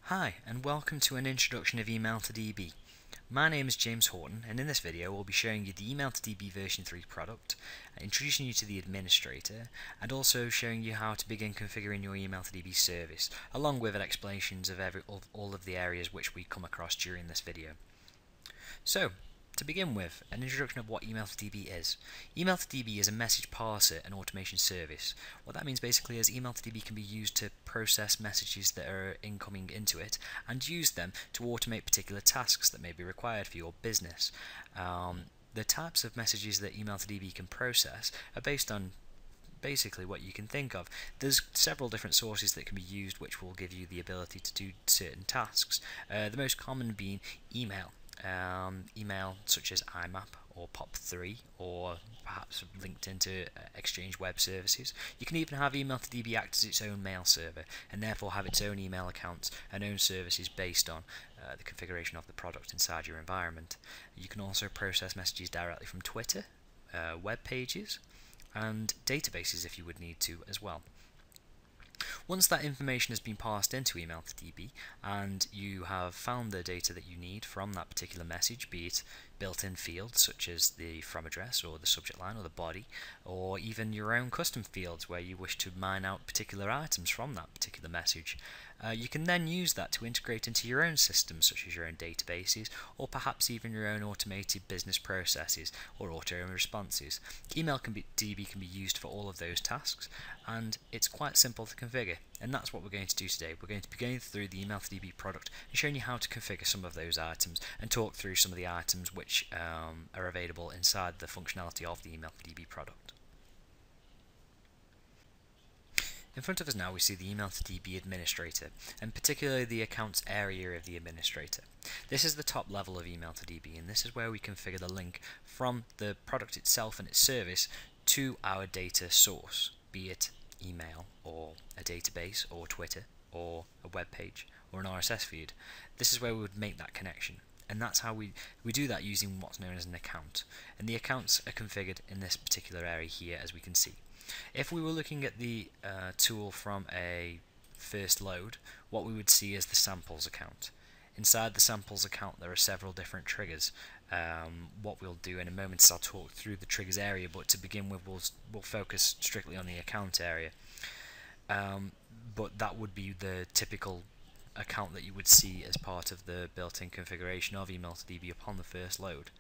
Hi, and welcome to an introduction of Email to DB. My name is James Horton, and in this video we'll be showing you the Email to DB version 3 product, introducing you to the administrator, and also showing you how to begin configuring your Email to DB service, along with explanations of all of the areas which we come across during this video. So, to begin with, an introduction of what Email to DB is. Email to DB is a message parser and automation service. What that means basically is Email to DB can be used to process messages that are incoming into it and use them to automate particular tasks that may be required for your business. The types of messages that Email to DB can process are based on basically what you can think of. There's several different sources that can be used which will give you the ability to do certain tasks. The most common being email. Email such as IMAP or POP3 or perhaps linked into Exchange Web Services. You can even have Email to DB act as its own mail server and therefore have its own email accounts and own services based on the configuration of the product inside your environment. You can also process messages directly from Twitter, web pages and databases if you would need to as well. Once that information has been passed into Email to DB and you have found the data that you need from that particular message, be it built-in fields such as the from address or the subject line or the body, or even your own custom fields where you wish to mine out particular items from that particular message, you can then use that to integrate into your own systems such as your own databases or perhaps even your own automated business processes or auto responses. Email DB can be used for all of those tasks and it's quite simple to configure, and that's what we're going to do today. We're going to be going through the Email to DB product and showing you how to configure some of those items and talk through some of the items which are available inside the functionality of the Email to DB product. In front of us now we see the Email to DB administrator, and particularly the accounts area of the administrator. This is the top level of Email to DB, and this is where we configure the link from the product itself and its service to our data source, be it email or a database or Twitter or a web page or an RSS feed. This is where we would make that connection, and that's how we do that using what's known as an account, and the accounts are configured in this particular area here, as we can see. If we were looking at the tool from a first load, what we would see is the samples account. Inside the samples account there are several different triggers. What we'll do in a moment is I'll talk through the triggers area, but to begin with we'll focus strictly on the account area. But that would be the typical account that you would see as part of the built-in configuration of Email to DB upon the first load.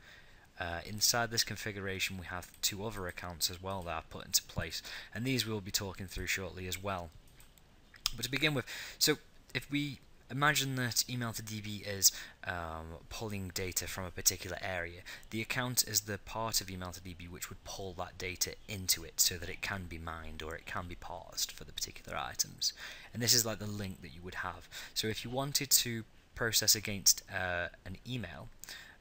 Inside this configuration we have two other accounts as well that are put into place, and these we'll be talking through shortly as well. But to begin with, so if we imagine that Email to DB is pulling data from a particular area, the account is the part of Email to DB which would pull that data into it so that it can be mined or it can be parsed for the particular items. And this is like the link that you would have. So if you wanted to process against an email,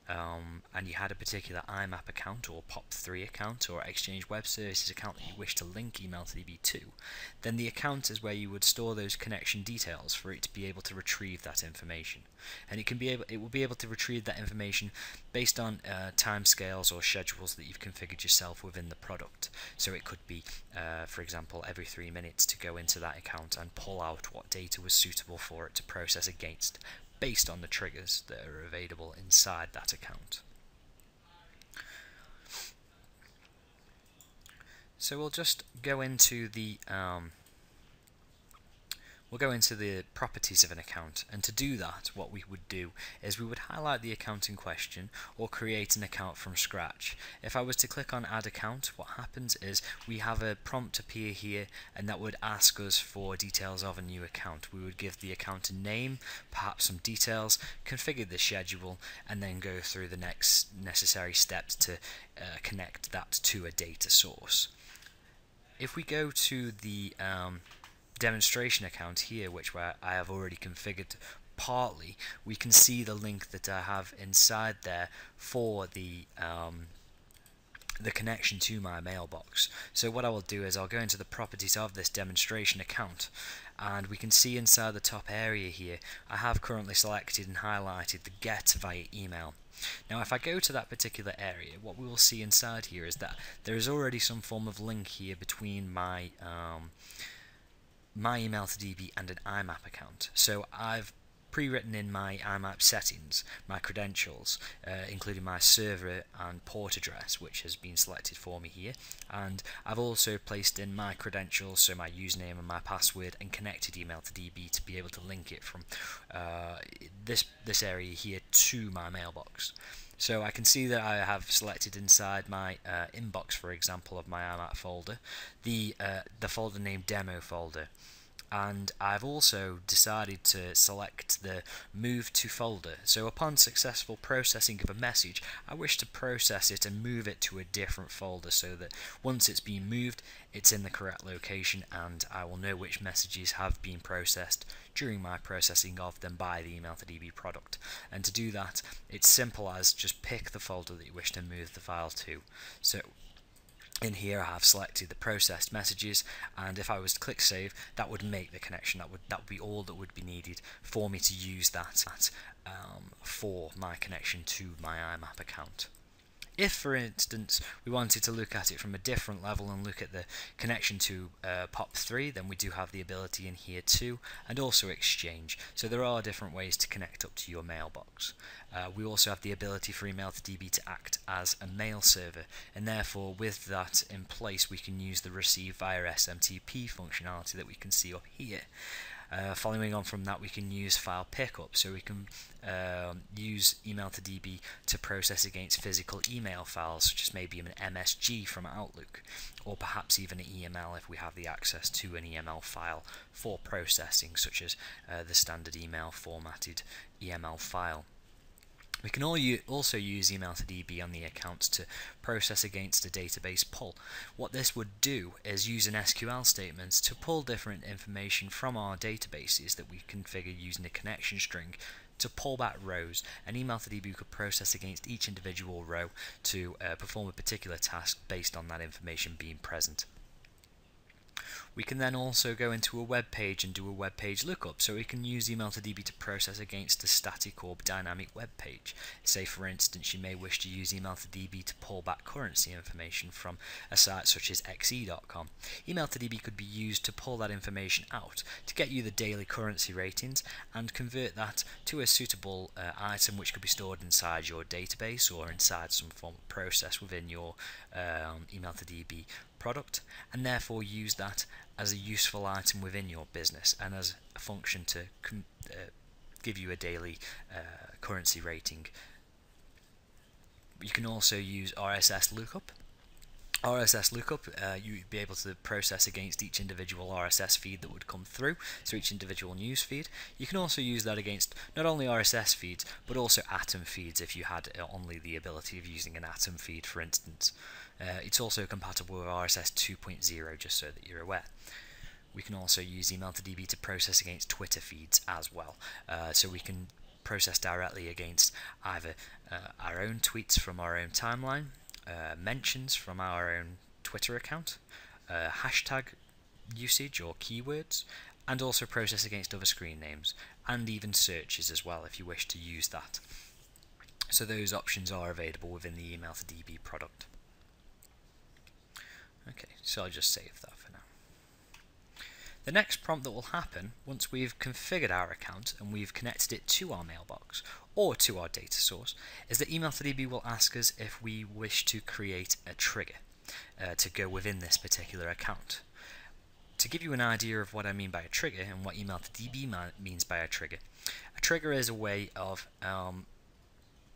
and you had a particular IMAP account or POP3 account or Exchange Web Services account that you wish to link Email to DB to, then the account is where you would store those connection details for it to be able to retrieve that information. And it will be able to retrieve that information based on timescales or schedules that you've configured yourself within the product. So it could be, for example, every 3 minutes to go into that account and pull out what data was suitable for it to process against, based on the triggers that are available inside that account. So we'll just go into the properties of an account, and to do that what we would do is we would highlight the account in question or create an account from scratch. If I was to click on add account, what happens is we have a prompt appear here, and that would ask us for details of a new account. We would give the account a name, perhaps some details, configure the schedule, and then go through the next necessary steps to connect that to a data source. If we go to the demonstration account here, which I have already configured partly, we can see the link that I have inside there for the connection to my mailbox. So what I will do is I'll go into the properties of this demonstration account, and we can see inside the top area here I have currently selected and highlighted the get via email. Now if I go to that particular area, what we will see inside here is that there is already some form of link here between my Email to DB and an IMAP account. So I've pre-written in my IMAP settings, my credentials, including my server and port address, which has been selected for me here, and I've also placed in my credentials, so my username and my password, and connected email to DB to be able to link it from this area here to my mailbox. So I can see that I have selected inside my inbox, for example, of my IMAP folder, the folder named demo folder, and I've also decided to select the move to folder. So upon successful processing of a message, I wish to process it and move it to a different folder so that once it's been moved, it's in the correct location and I will know which messages have been processed during my processing of them by the email to DB product. And to do that, it's simple as just pick the folder that you wish to move the file to. So in here I have selected the processed messages, and if I was to click save, that would make the connection. That would be all that would be needed for me to use that for my connection to my IMAP account. If, for instance, we wanted to look at it from a different level and look at the connection to POP3, then we do have the ability in here too, and also Exchange. So there are different ways to connect up to your mailbox. We also have the ability for email to DB to act as a mail server, and therefore with that in place we can use the receive via SMTP functionality that we can see up here. Following on from that, we can use file pickup, so we can use email to DB to process against physical email files, such as maybe an MSG from Outlook, or perhaps even an EML if we have the access to an EML file for processing, such as the standard email formatted EML file. We can also use email to DB on the accounts to process against a database pull. What this would do is use an SQL statement to pull different information from our databases that we configure using a connection string to pull back rows, and email to DB could process against each individual row to perform a particular task based on that information being present. We can then also go into a web page and do a web page lookup, so we can use email to DB to process against a static or dynamic web page. Say for instance you may wish to use email to DB to pull back currency information from a site such as xe.com. Email to DB could be used to pull that information out to get you the daily currency ratings and convert that to a suitable item which could be stored inside your database or inside some form of process within your email to DB product, and therefore use that as a useful item within your business and as a function to give you a daily currency rating. You can also use RSS lookup. RSS lookup, you'd be able to process against each individual RSS feed that would come through, so each individual news feed. You can also use that against not only RSS feeds, but also Atom feeds if you had only the ability of using an Atom feed, for instance. It's also compatible with RSS 2.0, just so that you're aware. We can also use email to DB to process against Twitter feeds as well, so we can process directly against either our own tweets from our own timeline, mentions from our own Twitter account, hashtag usage or keywords, and also process against other screen names, and even searches as well if you wish to use that. So those options are available within the email to DB product. Okay, so I'll just save that for now. The next prompt that will happen once we've configured our account and we've connected it to our mailbox or to our data source is that email to DB will ask us if we wish to create a trigger to go within this particular account. To give you an idea of what I mean by a trigger and what email to DB means by a trigger is a way of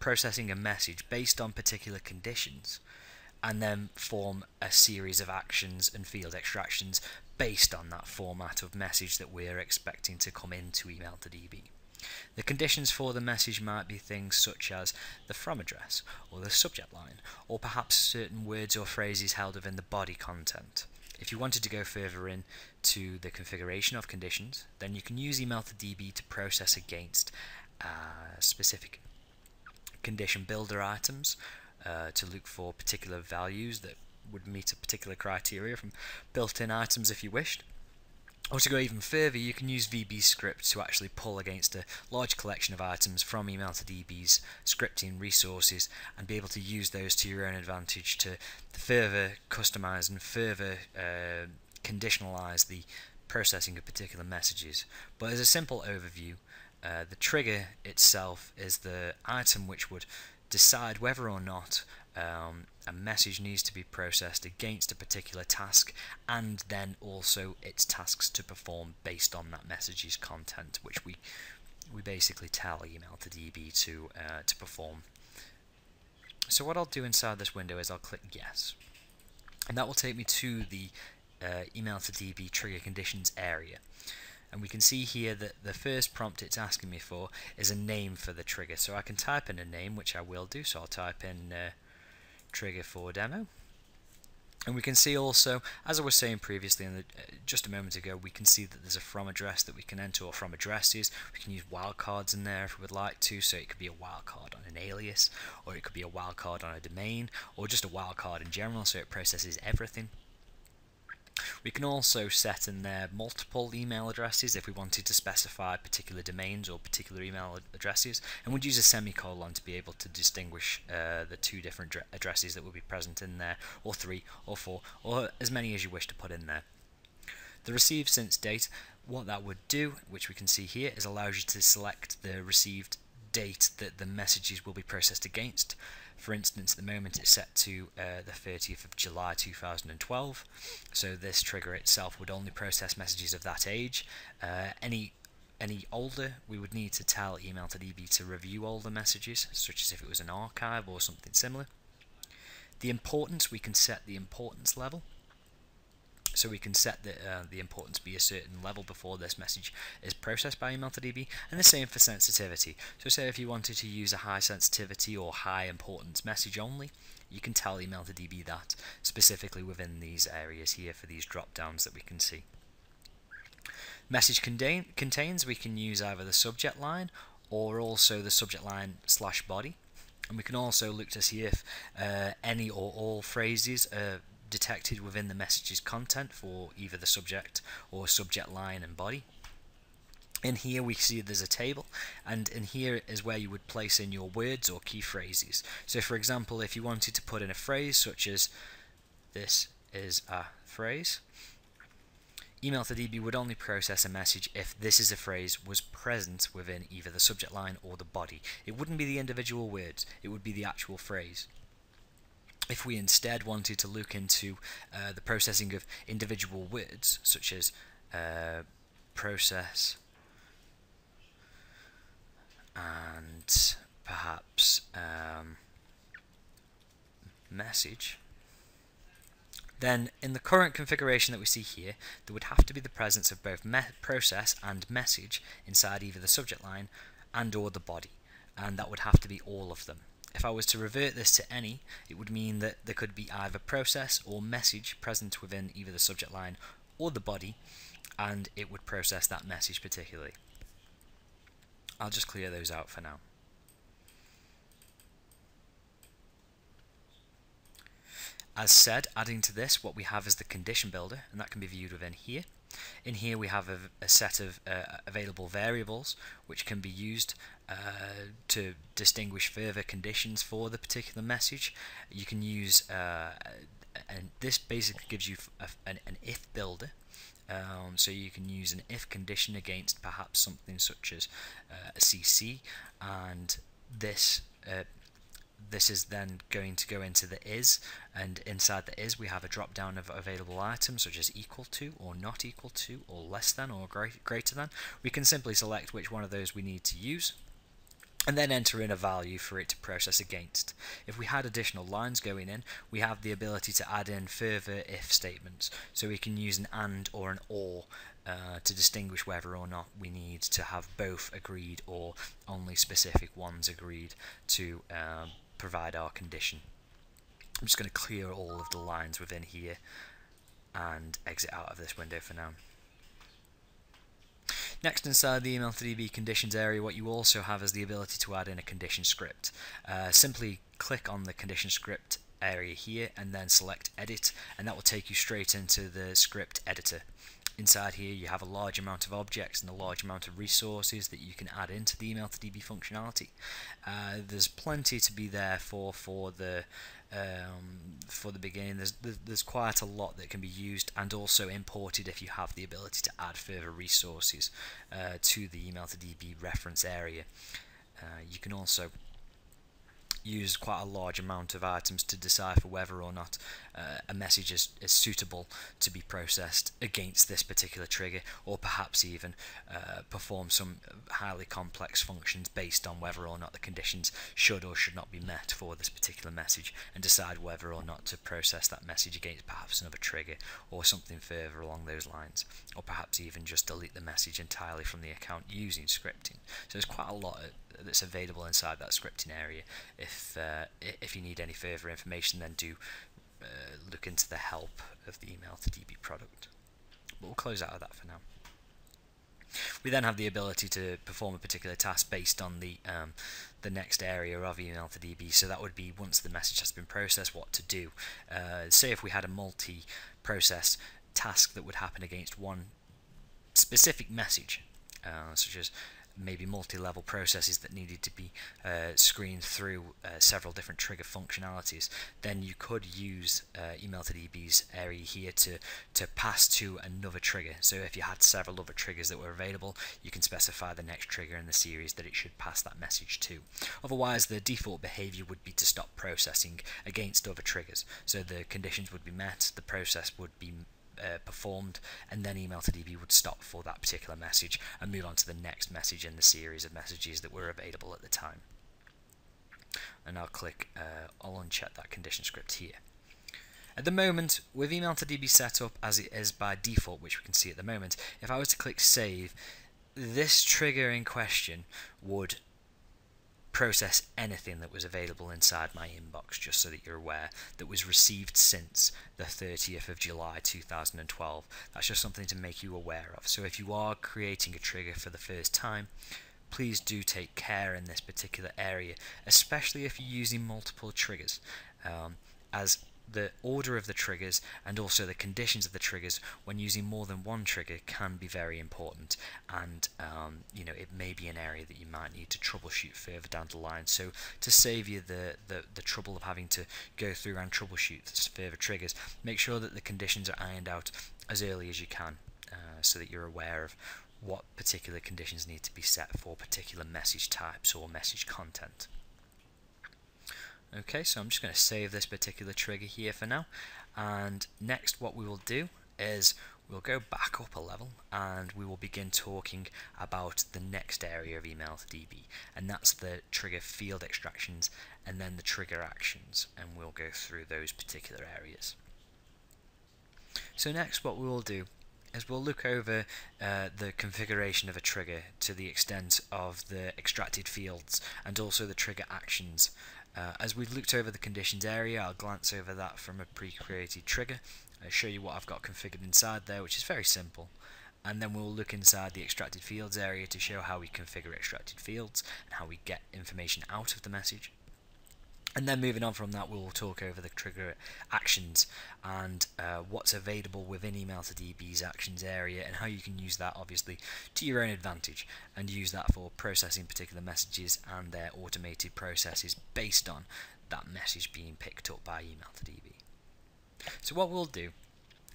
processing a message based on particular conditions and then form a series of actions and field extractions based on that format of message that we're expecting to come into email to DB. The conditions for the message might be things such as the from address or the subject line, or perhaps certain words or phrases held within the body content. If you wanted to go further into the configuration of conditions, then you can use email to DB to process against specific condition builder items to look for particular values that would meet a particular criteria from built-in items if you wished. Or to go even further, you can use VB script to actually pull against a large collection of items from email to DB's scripting resources and be able to use those to your own advantage to further customize and further conditionalize the processing of particular messages. But as a simple overview, the trigger itself is the item which would decide whether or not a message needs to be processed against a particular task, and then also its tasks to perform based on that message's content, which we basically tell email to DB to perform. So what I'll do inside this window is I'll click yes, and that will take me to the email to DB trigger conditions area. And we can see here that the first prompt it's asking me for is a name for the trigger. So I can type in a name, which I will do. So I'll type in trigger for demo. And we can see also, as I was saying previously, just a moment ago, we can see that there's a from address that we can enter, or from addresses. We can use wildcards in there if we would like to. So it could be a wildcard on an alias, or it could be a wildcard on a domain, or just a wildcard in general, so it processes everything. We can also set in there multiple email addresses if we wanted to specify particular domains or particular email addresses, and we'd use a semicolon to be able to distinguish the two different addresses that will be present in there, or 3 or 4 or as many as you wish to put in there. The received since date, what that would do, which we can see here, is allows you to select the received date that the messages will be processed against. For instance, at the moment it's set to the 30th of July 2012, so this trigger itself would only process messages of that age. Any older, we would need to tell email to DB to review older messages, such as if it was an archive or something similar. The importance, we can set the importance level. So we can set the importance be a certain level before this message is processed by email to DB, and the same for sensitivity. So say if you wanted to use a high sensitivity or high importance message only, you can tell email to DB that specifically within these areas here for these drop downs that we can see. Message contains, we can use either the subject line or also the subject line / body, and we can also look to see if any or all phrases are detected within the message's content for either the subject or subject line and body. In here we see there's a table, and in here is where you would place in your words or key phrases. So for example, if you wanted to put in a phrase such as "this is a phrase," email to DB would only process a message if "this is a phrase" was present within either the subject line or the body. It wouldn't be the individual words, it would be the actual phrase. If we instead wanted to look into the processing of individual words, such as process and perhaps message, then in the current configuration that we see here, there would have to be the presence of both process and message inside either the subject line and or the body, and that would have to be all of them. If I was to revert this to any, it would mean that there could be either process or message present within either the subject line or the body, and it would process that message particularly. I'll just clear those out for now. As said, adding to this, what we have is the condition builder, and that can be viewed within here. In here we have a set of available variables which can be used to distinguish further conditions for the particular message. You can use, and this basically gives you an if builder. So you can use an if condition against perhaps something such as a CC, and this is then going to go into the is, and inside the is we have a drop down of available items such as equal to or not equal to or less than or greater than. We can simply select which one of those we need to use and then enter in a value for it to process against. If we had additional lines going in, we have the ability to add in further if statements, so we can use an and or an or to distinguish whether or not we need to have both agreed or only specific ones agreed to provide our condition. I'm just going to clear all of the lines within here and exit out of this window for now. Next, inside the email to DB conditions area, what you also have is the ability to add in a condition script. Simply click on the condition script area here and then select edit, and that will take you straight into the script editor. Inside here you have a large amount of objects and a large amount of resources that you can add into the email to DB functionality. There's plenty to be there for the for the beginning. There's quite a lot that can be used and also imported if you have the ability to add further resources to the email to DB reference area. You can also use quite a large amount of items to decipher whether or not a message is suitable to be processed against this particular trigger, or perhaps even perform some highly complex functions based on whether or not the conditions should or should not be met for this particular message, and decide whether or not to process that message against perhaps another trigger or something further along those lines, or perhaps even just delete the message entirely from the account using scripting. So there's quite a lot that's available inside that scripting area. If you need any further information, then do look into the help of the email to DB product. But we'll close out of that for now. We then have the ability to perform a particular task based on the next area of email to DB. So that would be, once the message has been processed, what to do. Say if we had a multi-process task that would happen against one specific message, such as maybe multi-level processes that needed to be screened through several different trigger functionalities, then you could use email to DB's area here to pass to another trigger. So if you had several other triggers that were available, you can specify the next trigger in the series that it should pass that message to. Otherwise, the default behavior would be to stop processing against other triggers. So the conditions would be met, the process would be performed, and then email to DB would stop for that particular message and move on to the next message in the series of messages that were available at the time. And I'll uncheck that condition script here. At the moment, with email to DB set up as it is by default, which we can see at the moment, if I was to click save, this trigger in question would process anything that was available inside my inbox, just so that you're aware, that was received since the 30th of July 2012. That's just something to make you aware of. So if you are creating a trigger for the first time, please do take care in this particular area, especially if you're using multiple triggers, as the order of the triggers and also the conditions of the triggers when using more than one trigger can be very important, and it may be an area that you might need to troubleshoot further down the line. So to save you the trouble of having to go through and troubleshoot further triggers, make sure that the conditions are ironed out as early as you can, so that you're aware of what particular conditions need to be set for particular message types or message content. Okay, so I'm just going to save this particular trigger here for now, and next what we will do is we'll go back up a level and we will begin talking about the next area of email to DB, and that's the trigger field extractions and then the trigger actions, and we'll go through those particular areas. So next what we will do is we'll look over the configuration of a trigger to the extent of the extracted fields and also the trigger actions. As we've looked over the conditions area, I'll glance over that from a pre-created trigger. I'll show you what I've got configured inside there, which is very simple. And then we'll look inside the extracted fields area to show how we configure extracted fields and how we get information out of the message. And then moving on from that, we'll talk over the trigger actions and what's available within email to DB's actions area, and how you can use that obviously to your own advantage and use that for processing particular messages and their automated processes based on that message being picked up by email to DB. So what we'll do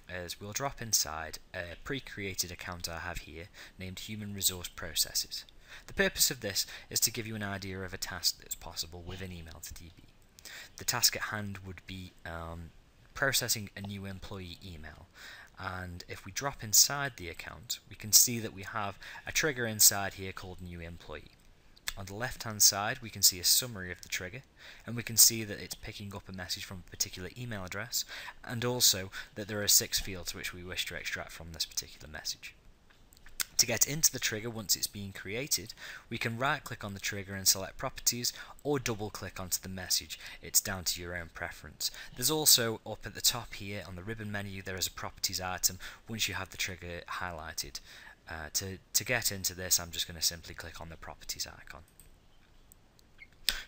is we'll drop inside a pre-created account I have here named Human Resource Processes. The purpose of this is to give you an idea of a task that's possible within email to DB. The task at hand would be processing a new employee email, and if we drop inside the account, we can see that we have a trigger inside here called new employee. On the left hand side we can see a summary of the trigger, and we can see that it's picking up a message from a particular email address, and also that there are 6 fields which we wish to extract from this particular message. To get into the trigger once it's being created, we can right click on the trigger and select properties, or double click onto the message. It's down to your own preference. There's also up at the top here on the ribbon menu, there is a properties item once you have the trigger highlighted. To get into this, I'm just going to simply click on the properties icon.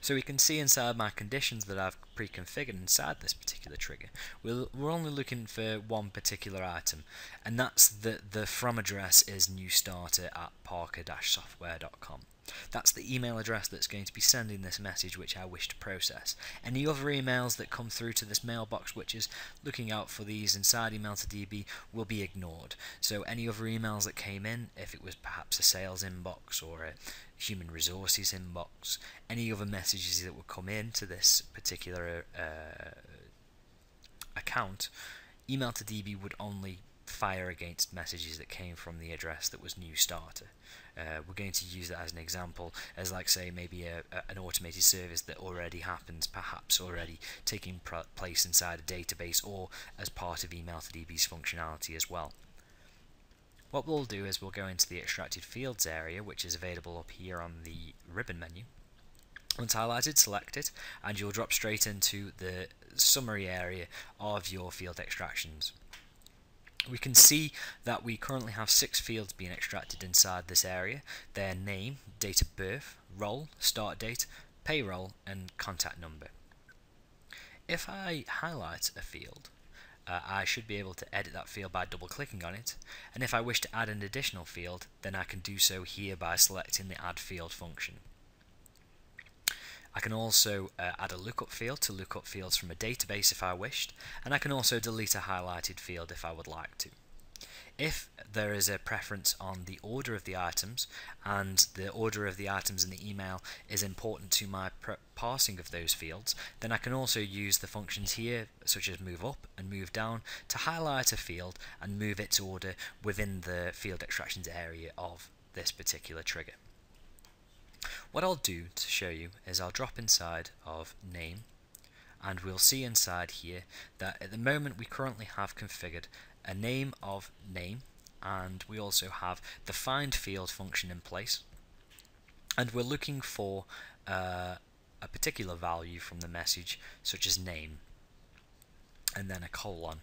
So we can see inside my conditions that I've pre-configured inside this particular trigger, we're only looking for one particular item, and that's the from address is newstarter@parker-software.com. that's the email address that's going to be sending this message which I wish to process. Any other emails that come through to this mailbox which is looking out for these inside email to DB will be ignored. So any other emails that came in, if it was perhaps a sales inbox or a human resources inbox, any other messages that would come in to this particular account, email to DB would only fire against messages that came from the address that was new starter. We're going to use that as an example, as like say maybe an automated service that already happens, perhaps already taking place inside a database or as part of email to DB's functionality as well. What we'll do is we'll go into the extracted fields area, which is available up here on the ribbon menu. Once highlighted, select it, and you'll drop straight into the summary area of your field extractions. We can see that we currently have 6 fields being extracted inside this area. Their name, date of birth, role, start date, payroll, and contact number. If I highlight a field, I should be able to edit that field by double clicking on it, and if I wish to add an additional field, then I can do so here by selecting the add field function. I can also add a lookup field to look up fields from a database if I wished, and I can also delete a highlighted field if I would like to. If there is a preference on the order of the items, and the order of the items in the email is important to my parsing of those fields, then I can also use the functions here, such as move up and move down, to highlight a field and move its order within the field extractions area of this particular trigger. What I'll do to show you is I'll drop inside of name, and we'll see inside here that at the moment we currently have configured a name of name, and we also have the find field function in place, and we're looking for a particular value from the message such as name and then a colon.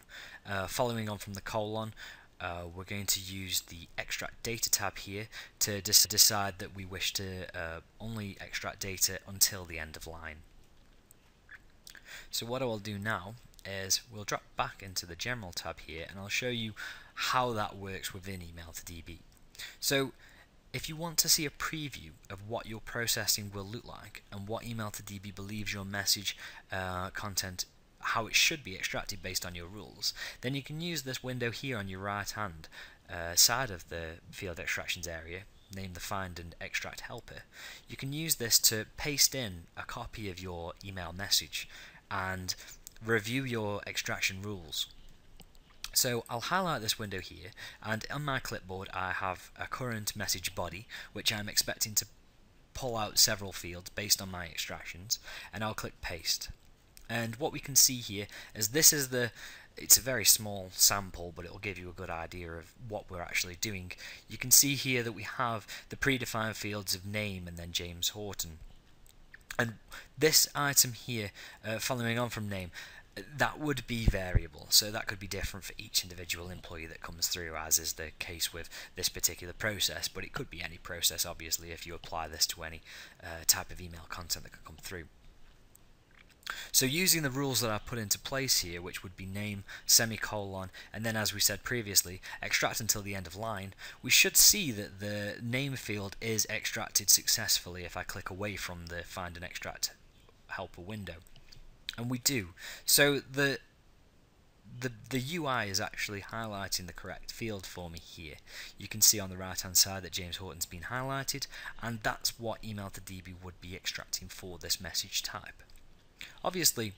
Following on from the colon, we're going to use the extract data tab here to decide that we wish to only extract data until the end of line. So what I will do now is we'll drop back into the general tab here, and I'll show you how that works within email to DB. So if you want to see a preview of what your processing will look like and what email to DB believes your message content, how it should be extracted based on your rules, then you can use this window here on your right hand side of the field extractions area, named the find and extract helper. You can use this to paste in a copy of your email message and review your extraction rules. So I'll highlight this window here, and on my clipboard I have a current message body which I'm expecting to pull out several fields based on my extractions, and I'll click paste. And what we can see here is it's a very small sample, but it will give you a good idea of what we're actually doing. You can see here that we have the predefined fields of name and then James Horton. And this item here, following on from name, that would be variable, so that could be different for each individual employee that comes through, as is the case with this particular process, but it could be any process obviously if you apply this to any type of email content that can come through. So using the rules that I've put into place here, which would be name, semicolon, and then as we said previously, extract until the end of line, we should see that the name field is extracted successfully if I click away from the find and extract helper window. And we do. So the UI is actually highlighting the correct field for me here. You can see on the right hand side that James Horton's been highlighted, and that's what email to DB would be extracting for this message type. Obviously,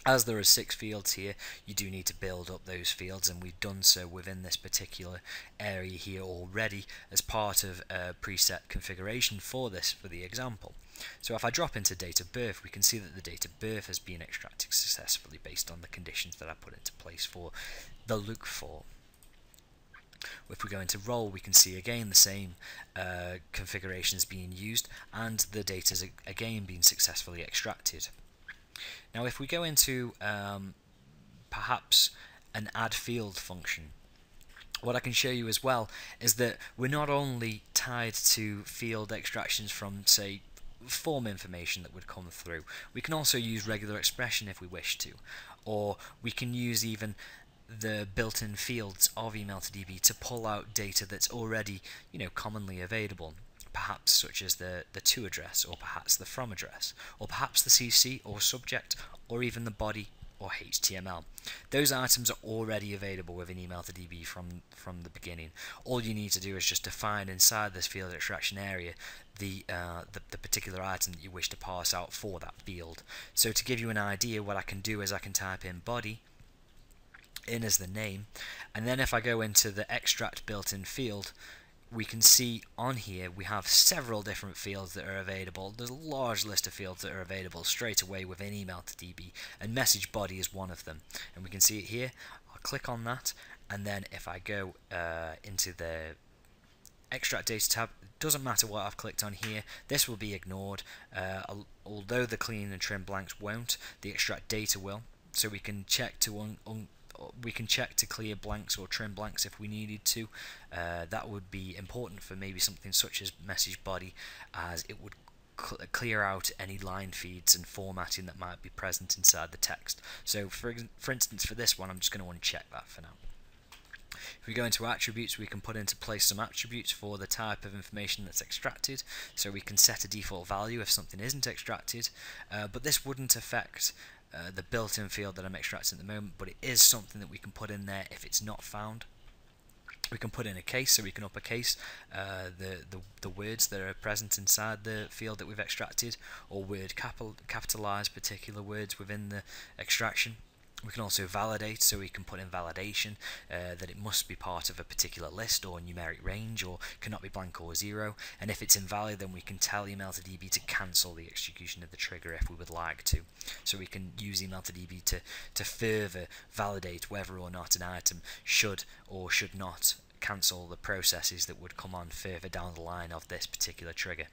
as there are 6 fields here, you do need to build up those fields, and we've done so within this particular area here already as part of a preset configuration for the example. So if I drop into date of birth, we can see that the date of birth has been extracted successfully based on the conditions that I put into place for the look for. If we go into role, we can see again the same configurations being used, and the data is again being successfully extracted. Now if we go into perhaps an add field function, what I can show you as well is that we're not only tied to field extractions from, say, form information that would come through, we can also use regular expression if we wish to, or we can use even the built-in fields of email to DB to pull out data that's already, commonly available. perhaps such as the to address, or perhaps the from address, or perhaps the CC or subject, or even the body or HTML. Those items are already available within email to DB from the beginning. All you need to do is just define inside this field extraction area the particular item that you wish to parse out for that field. So to give you an idea, what I can do is I can type in body in as the name, and then if I go into the extract built-in field, we can see on here we have several different fields that are available. There's a large list of fields that are available straight away within email to DB, and message body is one of them, and we can see it here. I'll click on that, and then if I go into the extract data tab, it doesn't matter what I've clicked on here, this will be ignored. Although the clean and trim blanks won't, the extract data will, so we can check to clear blanks or trim blanks if we needed to. That would be important for maybe something such as message body, as it would clear out any line feeds and formatting that might be present inside the text. So for instance, for this one, I'm just going to want to check that for now. If we go into attributes, we can put into place some attributes for the type of information that's extracted, so we can set a default value if something isn't extracted, but this wouldn't affect the built-in field that I'm extracting at the moment, but it is something that we can put in there if it's not found. We can put in a case, so we can uppercase the words that are present inside the field that we've extracted, or word capitalize particular words within the extraction. We can also validate, so we can put in validation that it must be part of a particular list or numeric range, or cannot be blank or zero, and if it's invalid, then we can tell email to DB to cancel the execution of the trigger if we would like to. So we can use email to DB to further validate whether or not an item should or should not cancel the processes that would come on further down the line of this particular trigger.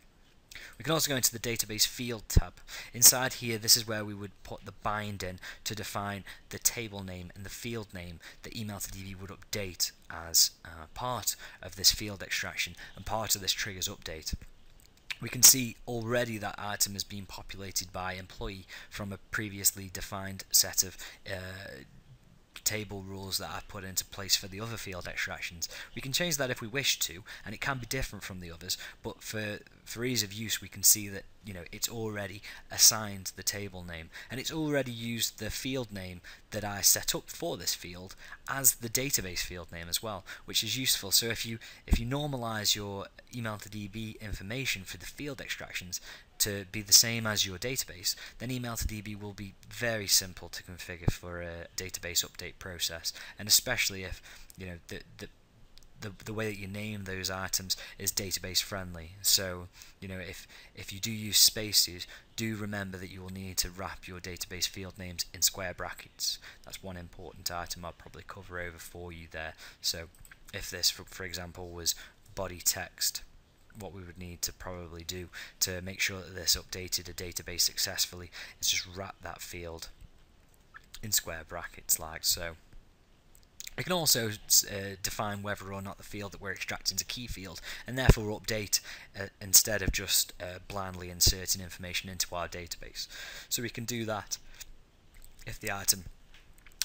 We can also go into the database field tab. Inside here, this is where we would put the bind in to define the table name and the field name that email to DB would update as part of this field extraction and part of this triggers update. We can see already that item has been populated by employee from a previously defined set of table rules that I've put into place for the other field extractions. We can change that if we wish to, and it can be different from the others, but for ease of use, we can see that it's already assigned the table name, and it's already used the field name that I set up for this field as the database field name as well, which is useful. So if you normalize your email to DB information for the field extractions to be the same as your database, then email to DB will be very simple to configure for a database update process, and especially if the way that you name those items is database friendly. So if you do use spaces, do remember that you will need to wrap your database field names in square brackets. That's one important item I'll probably cover over for you there. So if this, for example, was body text, what we would need to probably do to make sure that this updated a database successfully is just wrap that field in square brackets like so. We can also define whether or not the field that we're extracting is a key field, and therefore update instead of just blindly inserting information into our database. So we can do that if the item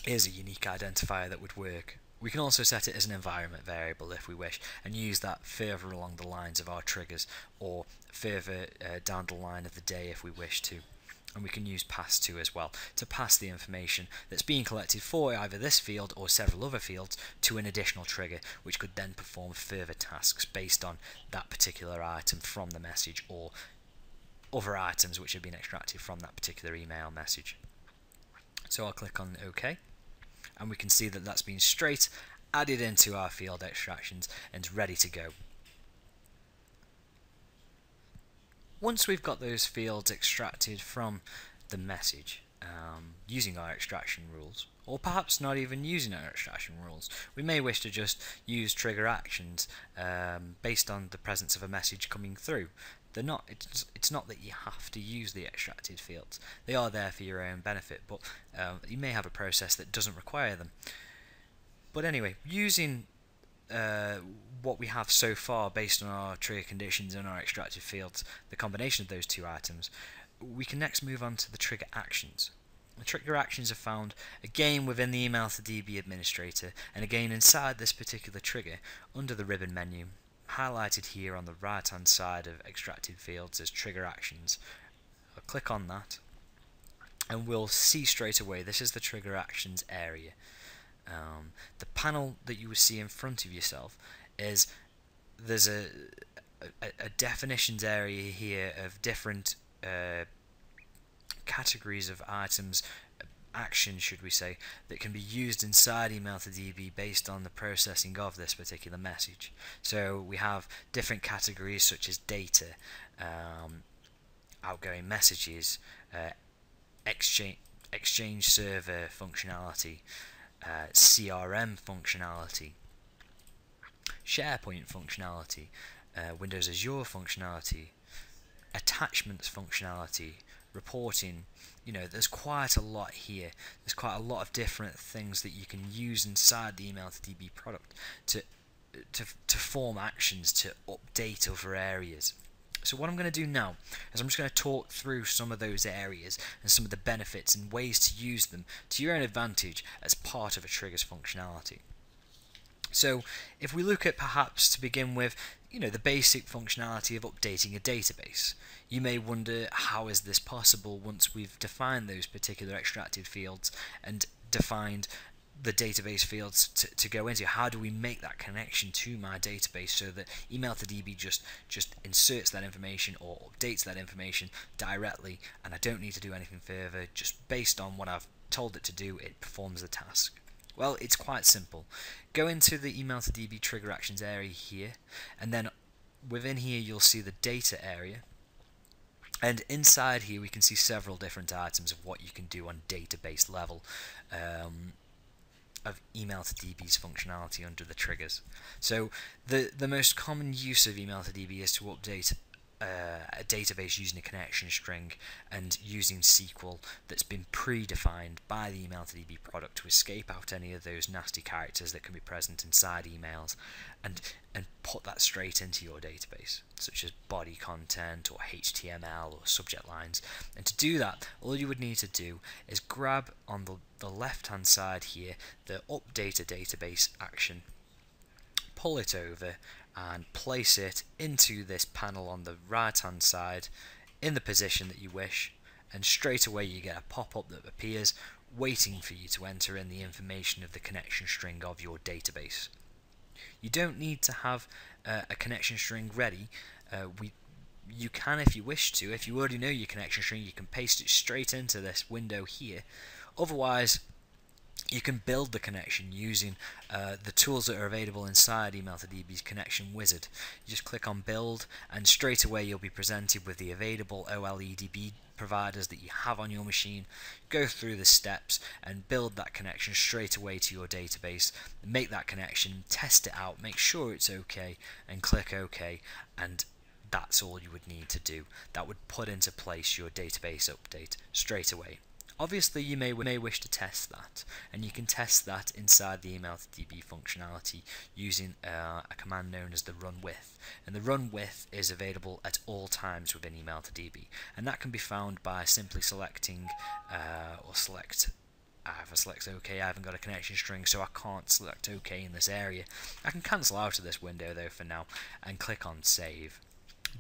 is a unique identifier that would work. We can also set it as an environment variable if we wish, and use that further along the lines of our triggers, or further down the line of the day if we wish to. And we can use pass to as well, to pass the information that's being collected for either this field or several other fields to an additional trigger, which could then perform further tasks based on that particular item from the message, or other items which have been extracted from that particular email message. So I'll click on OK, and we can see that that's been straight added into our field extractions and is ready to go. Once we've got those fields extracted from the message using our extraction rules, or perhaps not even using our extraction rules, we may wish to just use trigger actions based on the presence of a message coming through. It's not that you have to use the extracted fields. They are there for your own benefit, but you may have a process that doesn't require them. But anyway, using what we have so far based on our trigger conditions and our extracted fields, the combination of those two items, we can next move on to the trigger actions. The trigger actions are found again within the email to DB administrator, and again inside this particular trigger under the ribbon menu. highlighted here on the right hand side of extracted fields as trigger actions. I'll click on that and we'll see straight away this is the trigger actions area. The panel that you will see in front of yourself is there's a definitions area here of different categories of items, actions should we say, that can be used inside email to DB based on the processing of this particular message. So we have different categories such as data, outgoing messages, exchange server functionality, CRM functionality, SharePoint functionality, Windows Azure functionality, attachments functionality, reporting. You know, there's quite a lot here. There's quite a lot of different things that you can use inside the email to DB product to form actions to update other areas. So what I'm going to do now is I'm just going to talk through some of those areas and some of the benefits and ways to use them to your own advantage as part of a trigger's functionality. So if we look at perhaps to begin with, you know, the basic functionality of updating a database, you may wonder how is this possible once we've defined those particular extracted fields and defined the database fields to go into. How do we make that connection to my database so that email to DB just inserts that information or updates that information directly, and I don't need to do anything further, just based on what I've told it to do, it performs the task? Well, it's quite simple. Go into the email to DB trigger actions area here, and then within here you'll see the data area, and inside here we can see several different items of what you can do on database level of email to DB's functionality under the triggers. So the most common use of email to DB is to update a database using a connection string and using SQL that's been predefined by the email to DB product to escape out any of those nasty characters that can be present inside emails and put that straight into your database, such as body content or HTML or subject lines. And to do that, all you would need to do is grab on the left hand side here the update a database action, pull it over and place it into this panel on the right hand side in the position that you wish, and straight away you get a pop-up that appears waiting for you to enter in the information of the connection string of your database. You don't need to have a connection string ready. You can, if you wish to. If you already know your connection string, you can paste it straight into this window here. Otherwise, you can build the connection using the tools that are available inside email to DB's connection wizard. You just click on build, and straight away you'll be presented with the available OLEDB providers that you have on your machine. Go through the steps and build that connection straight away to your database. Make that connection, test it out, make sure it's okay, and click OK, and that's all you would need to do. That would put into place your database update straight away. Obviously you may wish to test that, and you can test that inside the email to DB functionality using a command known as the run with, and the run with is available at all times within email to DB, and that can be found by simply selecting or select OK. I haven't got a connection string, so I can't select OK in this area. I can cancel out of this window though for now and click on save.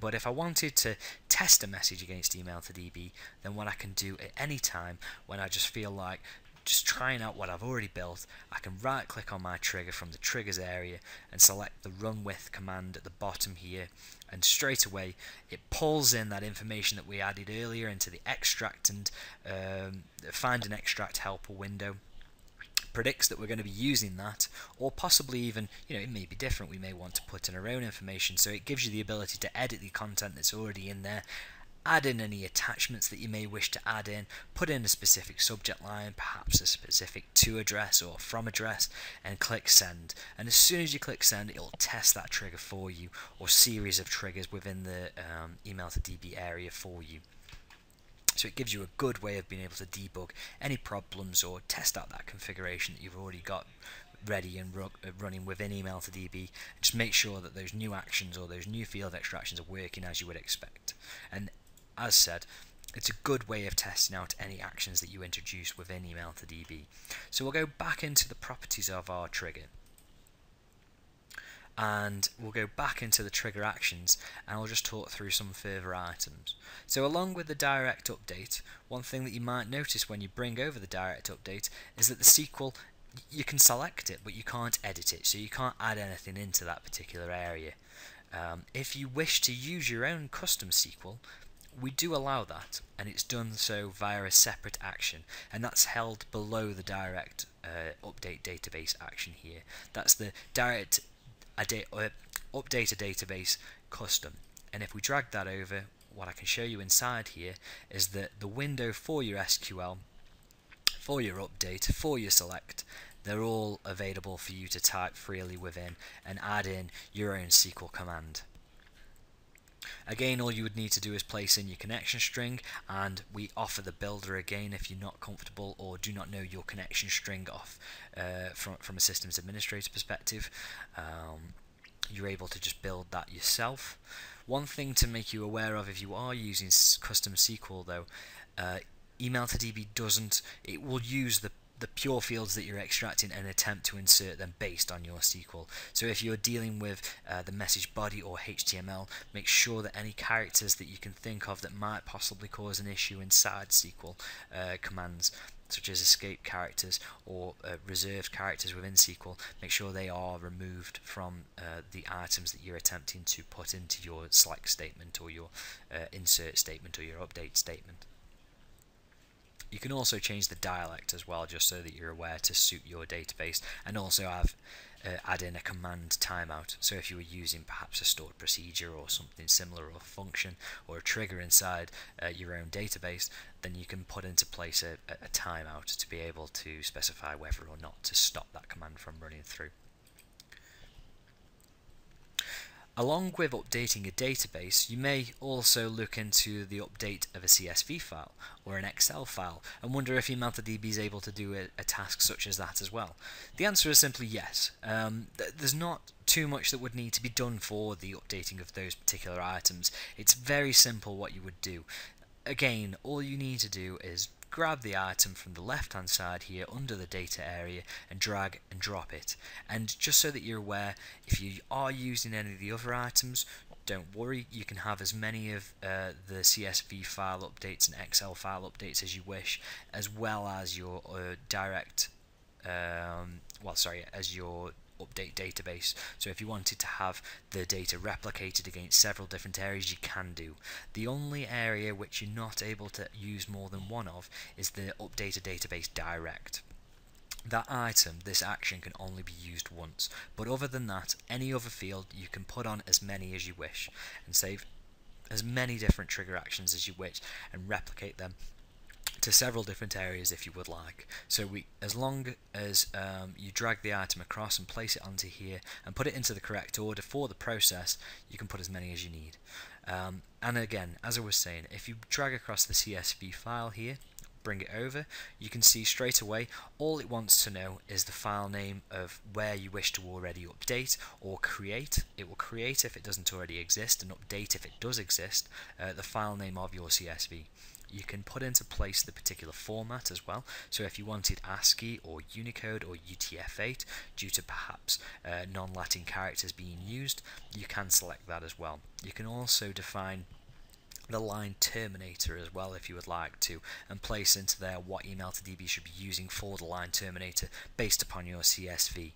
But if I wanted to test a message against email to DB, then what I can do at any time when I just feel like just trying out what I've already built, I can right click on my trigger from the triggers area and select the run with command at the bottom here, and straight away it pulls in that information that we added earlier into the extract and find an extract helper window. Predicts that we're going to be using that, or possibly even, you know, it may be different, we may want to put in our own information, so it gives you the ability to edit the content that's already in there, add in any attachments that you may wish to add in, put in a specific subject line, perhaps a specific to address or from address, and click send. And as soon as you click send, it'll test that trigger for you, or series of triggers within the email to DB area for you. So it gives you a good way of being able to debug any problems or test out that configuration that you've already got ready and running within email to DB, and just make sure that those new actions or those new field extractions are working as you would expect. And as said, it's a good way of testing out any actions that you introduce within email to DB. So we'll go back into the properties of our trigger, and we'll go back into the trigger actions, and I'll just talk through some further items. So along with the direct update, one thing that you might notice when you bring over the direct update is that the SQL, you can select it but you can't edit it, so you can't add anything into that particular area. If you wish to use your own custom SQL, we do allow that, and it's done so via a separate action, and that's held below the direct update database action here. That's the direct update a database custom, and if we drag that over, what I can show you inside here is that the window for your SQL, for your update, for your select, they're all available for you to type freely within and add in your own SQL command. Again, all you would need to do is place in your connection string, and we offer the builder again if you're not comfortable or do not know your connection string off from a systems administrator perspective. You're able to just build that yourself. One thing to make you aware of if you are using custom SQL though, email to DB doesn't, it will use the pure fields that you're extracting and attempt to insert them based on your SQL. So if you're dealing with the message body or HTML, make sure that any characters that you can think of that might possibly cause an issue inside SQL commands, such as escape characters or reserved characters within SQL, make sure they are removed from the items that you're attempting to put into your select statement or your insert statement or your update statement. You can also change the dialect as well, just so that you're aware to suit your database, and also add in a command timeout. So if you were using perhaps a stored procedure or something similar, or a function or a trigger inside your own database, then you can put into place a timeout to be able to specify whether or not to stop that command from running through. Along with updating a database, you may also look into the update of a CSV file or an Excel file and wonder if email2db is able to do a task such as that as well. The answer is simply yes. There's not too much that would need to be done for the updating of those particular items. It's very simple what you would do. Again, all you need to do is grab the item from the left hand side here under the data area and drag and drop it. And just so that you're aware, if you are using any of the other items, don't worry, you can have as many of the CSV file updates and Excel file updates as you wish, as well as your as your update database. So if you wanted to have the data replicated against several different areas, you can do. The only area which you're not able to use more than one of is the update a database direct. That item, this action, can only be used once, but other than that, any other field you can put on as many as you wish and save as many different trigger actions as you wish and replicate them to several different areas if you would like. So as long as you drag the item across and place it onto here and put it into the correct order for the process, you can put as many as you need. And again, as I was saying, if you drag across the CSV file here, bring it over, you can see straight away all it wants to know is the file name of where you wish to already update or create. It will create if it doesn't already exist and update if it does exist, the file name of your CSV. You can put into place the particular format as well, so if you wanted ASCII or Unicode or UTF-8 due to perhaps non-Latin characters being used, you can select that as well. You can also define the line terminator as well if you would like to, and place into there what email2db should be using for the line terminator based upon your CSV.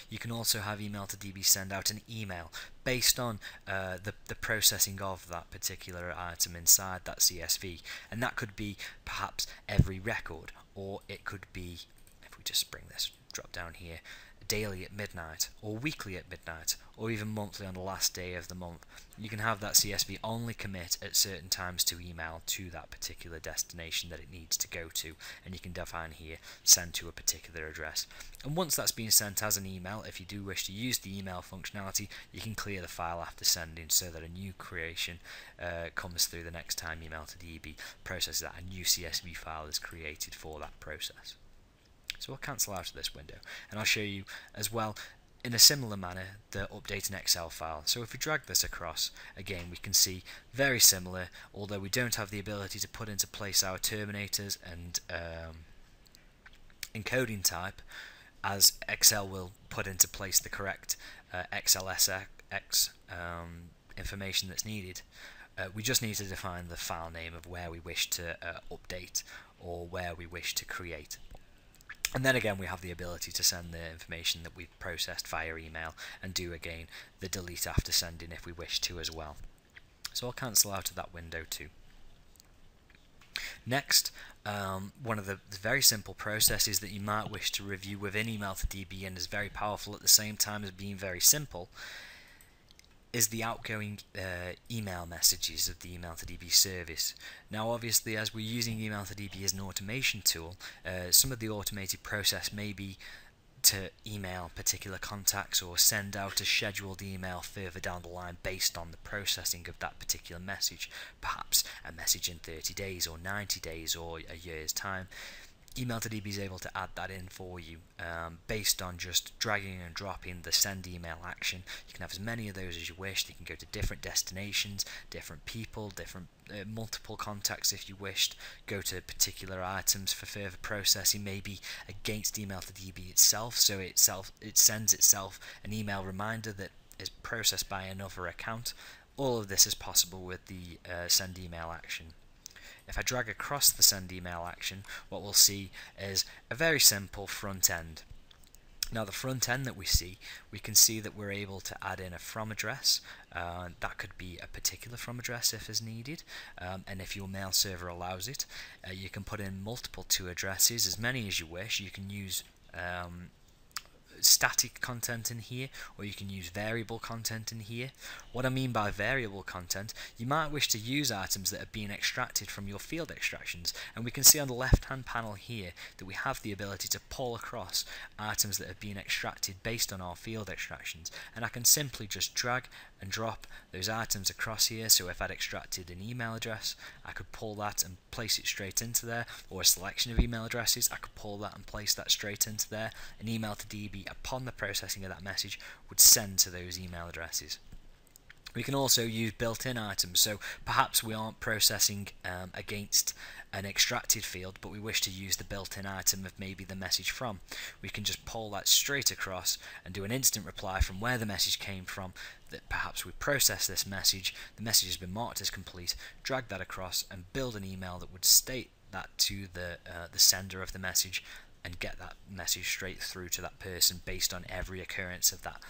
You can also have email2db send out an email based on the processing of that particular item inside that CSV, and that could be perhaps every record, or it could be, if we just bring this drop down here, daily at midnight, or weekly at midnight, or even monthly on the last day of the month. You can have that CSV only commit at certain times to email to that particular destination that it needs to go to, and you can define here send to a particular address. And once that's been sent as an email, if you do wish to use the email functionality, you can clear the file after sending so that a new creation comes through the next time email2db processes that. A new CSV file is created for that process. So we'll cancel out of this window, and I'll show you as well in a similar manner the update an Excel file. So if we drag this across, again we can see very similar, although we don't have the ability to put into place our terminators and encoding type. as Excel will put into place the correct XLSX information that's needed. We just need to define the file name of where we wish to update or where we wish to create. And then again, we have the ability to send the information that we've processed via email and do again the delete after sending if we wish to as well. So I'll cancel out of that window too. Next, one of the very simple processes that you might wish to review within Email to DB and is very powerful at the same time as being very simple is the outgoing email messages of the Email to DB service. Now obviously, as we're using Email to DB as an automation tool, some of the automated process may be to email particular contacts or send out a scheduled email further down the line based on the processing of that particular message, perhaps a message in 30 days or 90 days or a year's time. Email to DB is able to add that in for you based on just dragging and dropping the send email action. You can have as many of those as you wish. They can go to different destinations, different people, different multiple contacts if you wished. Go to particular items for further processing, maybe against Email to DB itself, so it sends itself an email reminder that is processed by another account. All of this is possible with the send email action. If I drag across the send email action, what we'll see is a very simple front end. Now the front end that we can see that we're able to add in a from address. That could be a particular from address if is needed, and if your mail server allows it, you can put in multiple to addresses, as many as you wish. You can use static content in here, or you can use variable content in here. What I mean by variable content, you might wish to use items that are being extracted from your field extractions, and we can see on the left hand panel here that we have the ability to pull across items that have been extracted based on our field extractions, and I can simply just drag and drop those items across here. So if I'd extracted an email address, I could pull that and place it straight into there, or a selection of email addresses, I could pull that and place that straight into there. An Email to DB, upon the processing of that message, would send to those email addresses. We can also use built-in items, so perhaps we aren't processing against an extracted field, but we wish to use the built-in item of maybe the message from. We can just pull that straight across and do an instant reply from where the message came from, that perhaps we process this message, the message has been marked as complete, drag that across and build an email that would state that to the sender of the message, and get that message straight through to that person based on every occurrence of that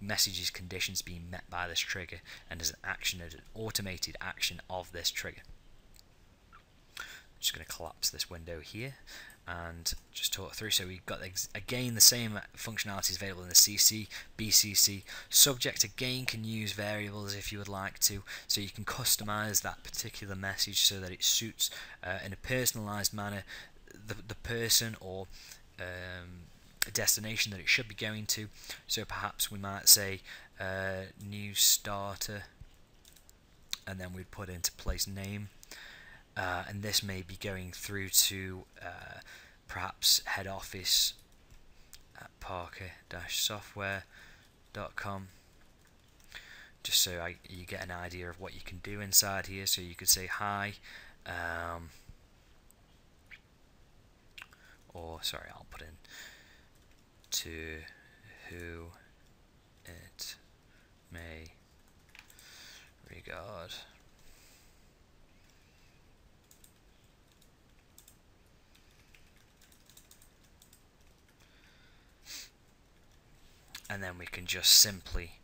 message's conditions being met by this trigger, and as an automated action of this trigger. I'm just going to collapse this window here and just talk through. So we've got again the same functionalities available in the CC, BCC. Subject again can use variables if you would like to, so you can customize that particular message so that it suits in a personalized manner the person or a destination that it should be going to. So perhaps we might say new starter, and then we'd put into place name, and this may be going through to perhaps head office at parker-software.com, just so you get an idea of what you can do inside here. So you could say hi, or sorry, I'll put in to who it may regard. And then we can just simply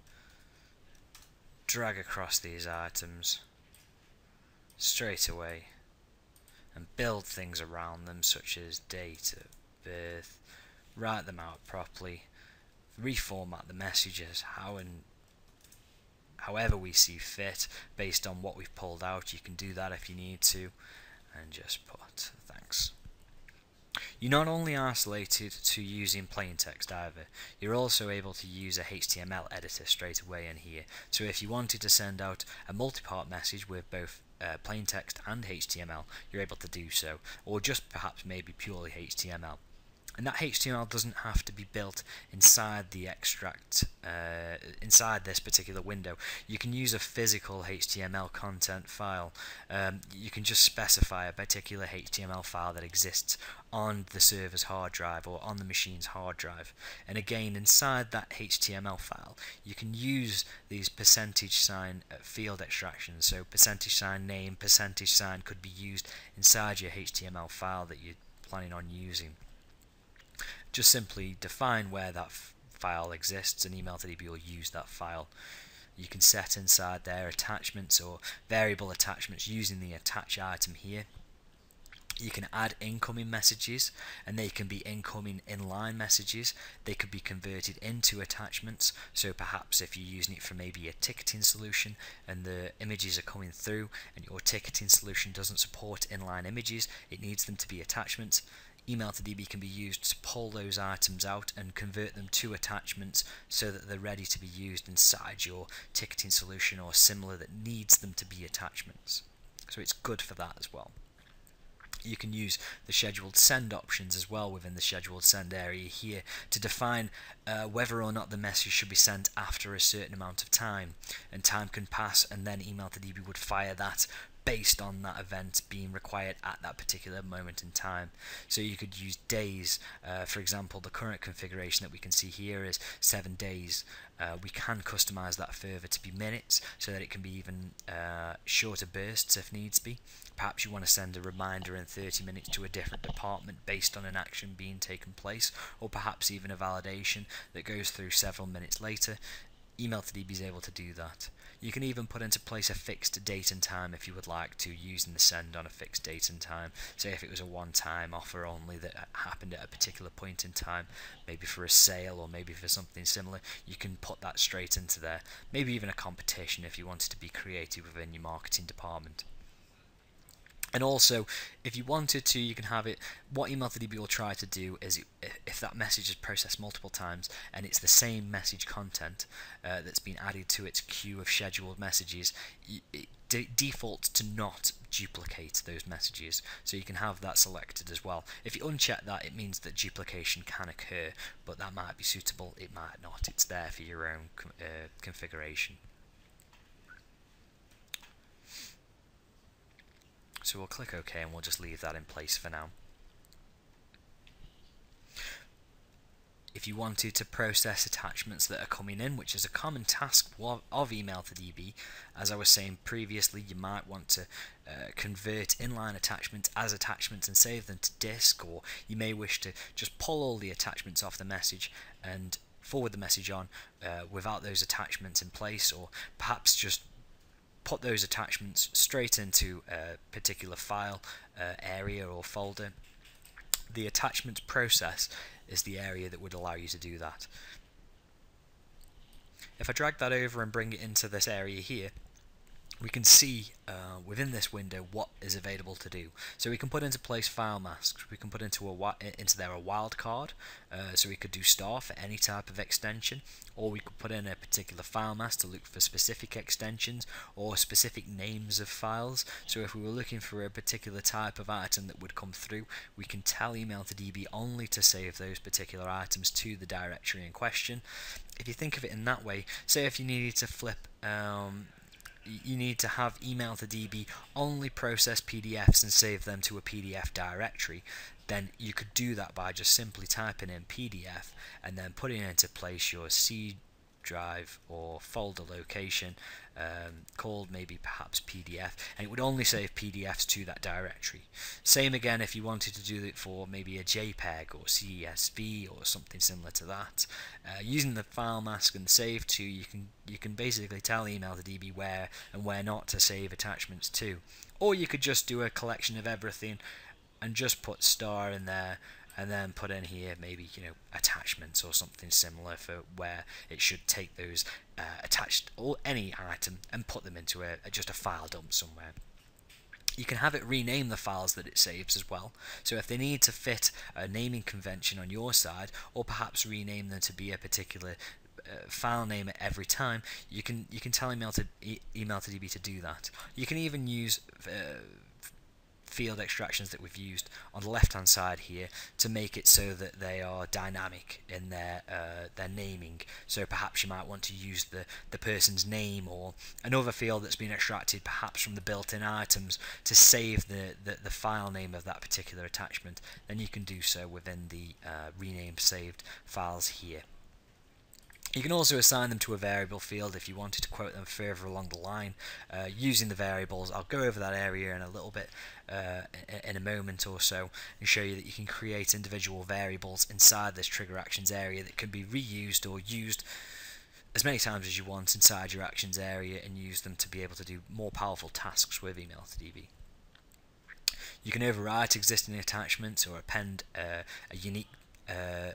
drag across these items straight away and build things around them, such as date of birth, write them out properly, reformat the messages however we see fit based on what we've pulled out. You can do that if you need to, and just put thanks. You're not only isolated to using plain text either, you're also able to use a HTML editor straight away in here. So if you wanted to send out a multi-part message with both plain text and HTML, you're able to do so, or just perhaps maybe purely HTML. And that HTML doesn't have to be built inside the extract, inside this particular window. You can use a physical HTML content file. You can just specify a particular HTML file that exists on the server's hard drive or on the machine's hard drive. And again, inside that HTML file, you can use these percentage sign field extractions. So percentage sign name, percentage sign could be used inside your HTML file that you're planning on using. Just simply define where that file exists, and Email2DB will use that file. You can set inside there attachments or variable attachments using the attach item here. You can add incoming messages, and they can be incoming inline messages. They could be converted into attachments. So perhaps if you're using it for maybe a ticketing solution and the images are coming through and your ticketing solution doesn't support inline images, it needs them to be attachments. Email2DB can be used to pull those items out and convert them to attachments so that they're ready to be used inside your ticketing solution or similar that needs them to be attachments. So it's good for that as well. You can use the scheduled send options as well within the scheduled send area here to define whether or not the message should be sent after a certain amount of time. And time can pass, and then Email2DB would fire that based on that event being required at that particular moment in time. So you could use days. For example, the current configuration that we can see here is 7 days. We can customize that further to be minutes so that it can be even shorter bursts if needs be. Perhaps you want to send a reminder in 30 minutes to a different department based on an action being taken place, or perhaps even a validation that goes through several minutes later. Email2DB is able to do that. You can even put into place a fixed date and time if you would like to, using the send on a fixed date and time. Say if it was a one-time offer only that happened at a particular point in time, maybe for a sale or maybe for something similar, you can put that straight into there. Maybe even a competition if you wanted to be creative within your marketing department. And also, if you wanted to, you can have it. What Email2DB will try to do is, if that message is processed multiple times and it's the same message content that's been added to its queue of scheduled messages, it defaults to not duplicate those messages. So you can have that selected as well. If you uncheck that, it means that duplication can occur, but that might be suitable, it might not. It's there for your own configuration. So we'll click OK and we'll just leave that in place for now. If you wanted to process attachments that are coming in, which is a common task of Email2DB, as I was saying previously, you might want to convert inline attachments as attachments and save them to disk, or you may wish to just pull all the attachments off the message and forward the message on without those attachments in place, or perhaps just put those attachments straight into a particular file area or folder. The attachments process is the area that would allow you to do that. If I drag that over and bring it into this area here, we can see within this window what is available to do. So we can put into place file masks. We can put into there a wildcard, so we could do star for any type of extension, or we could put in a particular file mask to look for specific extensions or specific names of files. So if we were looking for a particular type of item that would come through, we can tell Email2DB only to save those particular items to the directory in question. If you think of it in that way, say if you needed to flip you need to have Email2DB only process PDFs and save them to a PDF directory, then you could do that by just simply typing in PDF and then putting into place your C drive or folder location called maybe perhaps PDF, and it would only save PDFs to that directory. Same again if you wanted to do it for maybe a JPEG or CSV or something similar to that. Using the file mask and save to, you can basically tell Email2DB where and where not to save attachments to. Or you could just do a collection of everything and just put star in there, and then put in here maybe, you know, attachments or something similar for where it should take those attached or any item and put them into just a file dump somewhere. You can have it rename the files that it saves as well. So if they need to fit a naming convention on your side, or perhaps rename them to be a particular file name at every time, you can tell Email2DB to do that. You can even use field extractions that we've used on the left hand side here to make it so that they are dynamic in their naming. So perhaps you might want to use the person's name or another field that's been extracted perhaps from the built-in items to save the file name of that particular attachment. Then you can do so within the rename saved files here. You can also assign them to a variable field if you wanted to quote them further along the line using the variables. I'll go over that area in a little bit in a moment or so and show you that you can create individual variables inside this trigger actions area that can be reused or used as many times as you want inside your actions area and use them to be able to do more powerful tasks with email to DB. You can overwrite existing attachments or append a unique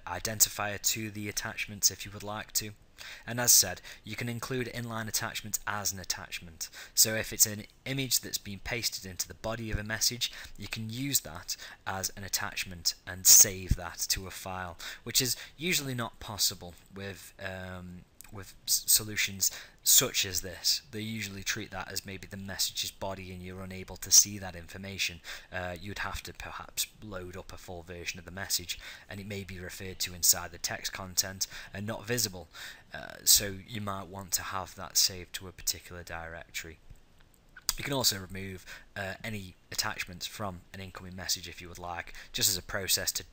identifier to the attachments if you would like to. And as said, you can include inline attachments as an attachment. So if it's an image that's been pasted into the body of a message, you can use that as an attachment and save that to a file, which is usually not possible with solutions such as this. They usually treat that as maybe the message's body and you're unable to see that information. You'd have to perhaps load up a full version of the message and it may be referred to inside the text content and not visible. So you might want to have that saved to a particular directory. You can also remove any attachments from an incoming message if you would like, just as a process to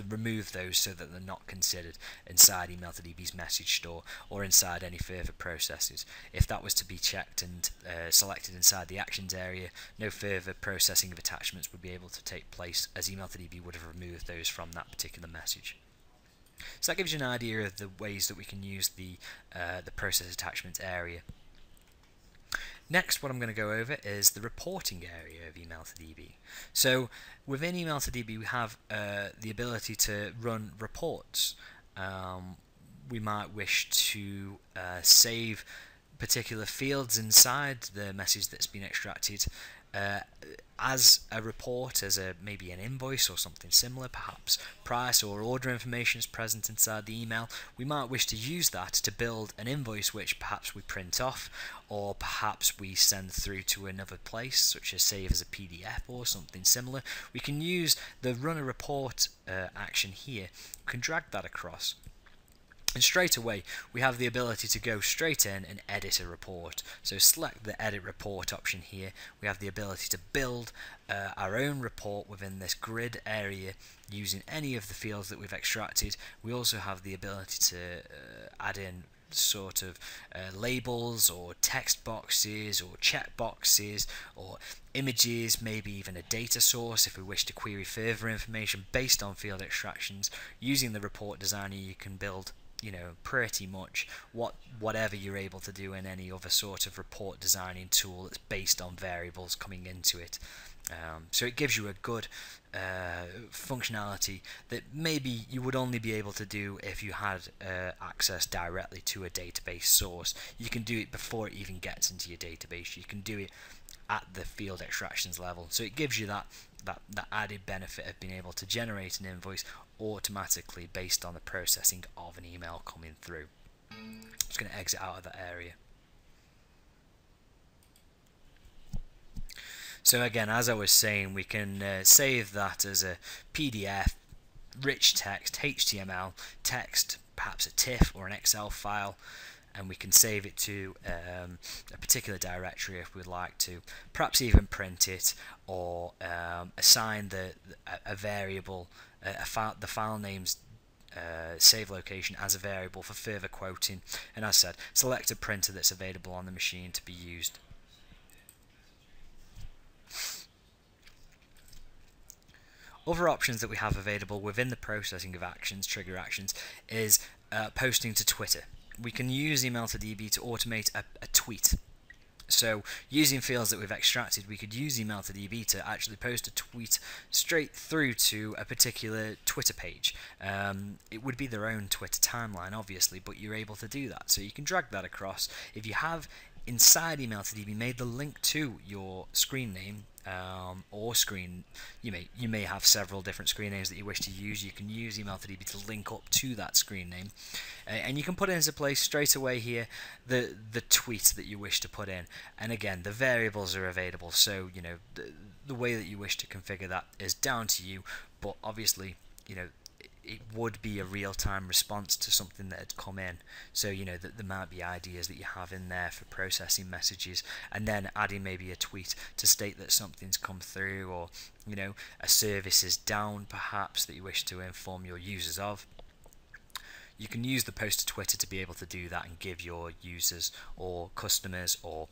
remove those so that they're not considered inside email to DB's message store or inside any further processes. If that was to be checked and selected inside the actions area, no further processing of attachments would be able to take place, as email to DB would have removed those from that particular message. So that gives you an idea of the ways that we can use the process attachments area. Next, what I'm going to go over is the reporting area of email to DB. So within email to DB we have the ability to run reports. We might wish to save particular fields inside the message that's been extracted as a report, as maybe an invoice or something similar, perhaps price or order information is present inside the email. We might wish to use that to build an invoice which perhaps we print off or perhaps we send through to another place, such as save as a PDF or something similar. We can use the run a report action here. We can drag that across. And straight away we have the ability to go straight in and edit a report. So select the edit report option here. We have the ability to build our own report within this grid area using any of the fields that we've extracted. We also have the ability to add in sort of labels or text boxes or check boxes or images, maybe even a data source if we wish to query further information based on field extractions. Using the report designer you can build pretty much whatever you're able to do in any other sort of report designing tool that's based on variables coming into it. So it gives you a good functionality that maybe you would only be able to do if you had access directly to a database source. You can do it before it even gets into your database. You can do it at the field extractions level. So it gives you that added benefit of being able to generate an invoice automatically based on the processing of an email coming through. I'm just going to exit out of that area. So again, as I was saying, we can save that as a PDF, rich text, HTML, text, perhaps a TIFF or an Excel file, and we can save it to a particular directory if we'd like to, perhaps even print it or assign a variable, the file name's save location as a variable for further quoting, and as said, select a printer that's available on the machine to be used. Other options that we have available within the processing of actions, trigger actions, is posting to Twitter. We can use email to DB to automate a tweet. So using fields that we've extracted, we could use email to DB to actually post a tweet straight through to a particular Twitter page. It would be their own Twitter timeline obviously, but you're able to do that. So you can drag that across. If you have inside email to DB made the link to your screen name or screen. You may have several different screen names that you wish to use. You can use email to DB to link up to that screen name, and you can put into place straight away here the tweet that you wish to put in. And again, the variables are available, so the way that you wish to configure that is down to you. But obviously, it would be a real-time response to something that had come in. So that there might be ideas that you have in there for processing messages, and then adding maybe a tweet to state that something's come through, or a service is down perhaps that you wish to inform your users of. You can use the post to Twitter to be able to do that and give your users or customers or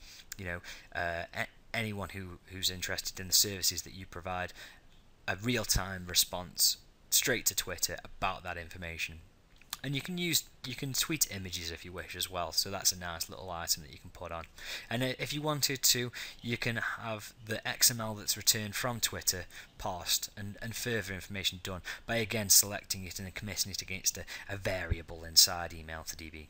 anyone who's interested in the services that you provide a real-time response straight to Twitter about that information. And you can tweet images if you wish as well, so that's a nice little item that you can put on. And if you wanted to, you can have the XML that's returned from Twitter parsed and further information done by again selecting it and committing it against a variable inside email to DB.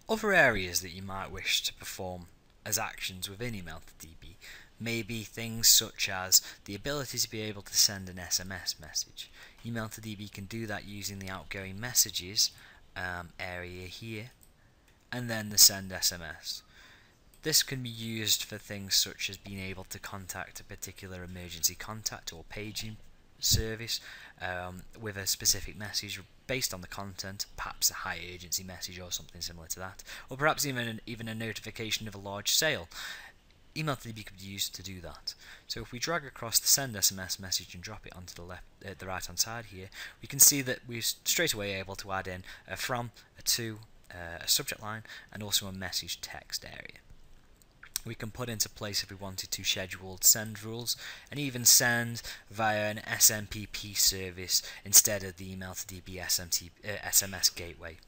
Other areas that you might wish to perform as actions within email to DB may be things such as the ability to be able to send an SMS message. Email to DB can do that using the outgoing messages area here, and then the send SMS. This can be used for things such as being able to contact a particular emergency contact or paging service with a specific message based on the content, perhaps a high urgency message or something similar to that, or perhaps even a notification of a large sale. Email to DB could be used to do that. So if we drag across the send SMS message and drop it onto the right hand side here, we can see that we're straight away able to add in a from, a to, a subject line, and also a message text area. We can put into place, if we wanted to, scheduled send rules, and even send via an SMPP service instead of the email to DB SMS gateway.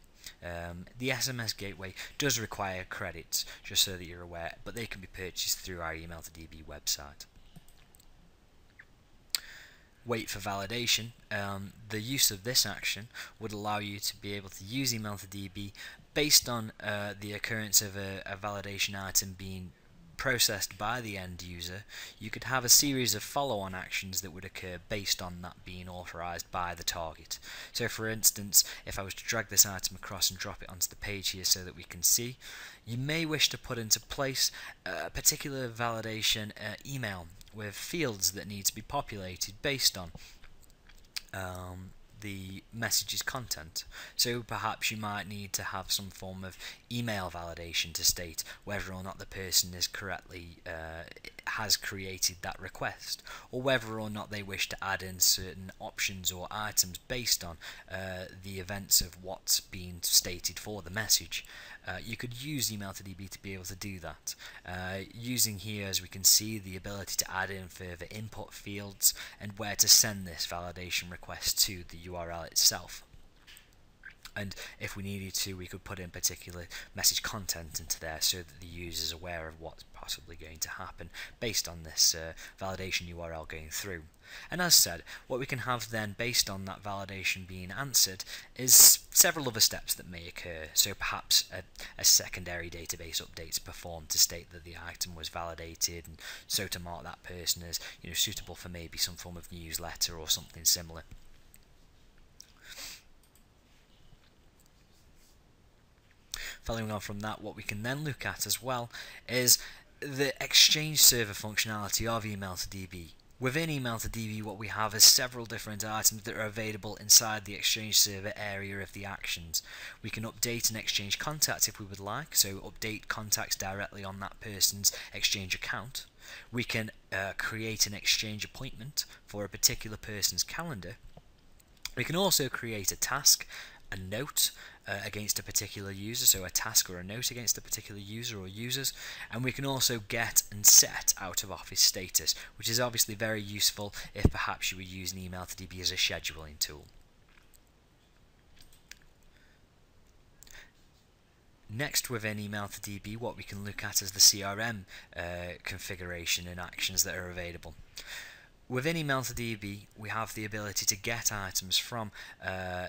The SMS gateway does require credits, just so that you're aware, but they can be purchased through our email to DB website. Wait for validation. The use of this action would allow you to be able to use email to DB based on the occurrence of a validation item being processed by the end user. You could have a series of follow-on actions that would occur based on that being authorized by the target. So for instance, if I was to drag this item across and drop it onto the page here so that we can see, you may wish to put into place a particular validation email with fields that need to be populated based on the message's content. So perhaps you might need to have some form of email validation to state whether or not the person is correctly has created that request, or whether or not they wish to add in certain options or items based on the events of what's being stated for the message. You could use email to DB to be able to do that, using here, as we can see, the ability to add in further input fields and where to send this validation request to the URL itself. And if we needed to, we could put in particular message content into there so that the user is aware of what's possibly going to happen based on this validation URL going through. And as said, what we can have then based on that validation being answered is several other steps that may occur. So perhaps a secondary database update's performed to state that the item was validated, and so to mark that person as suitable for maybe some form of newsletter or something similar. Following on from that, what we can then look at as well is the Exchange server functionality of email to DB. Within email to DB, what we have is several different items that are available inside the Exchange server area of the actions. We can update an Exchange contact if we would like, so update contacts directly on that person's Exchange account. We can create an Exchange appointment for a particular person's calendar. We can also create a task, a note against a particular user, so a task or a note against a particular user or users, and we can also get and set out of office status, which is obviously very useful if perhaps you were using email to DB as a scheduling tool. Next, within email to DB, what we can look at is the CRM configuration and actions that are available. Within Email to DB, we have the ability to get items from a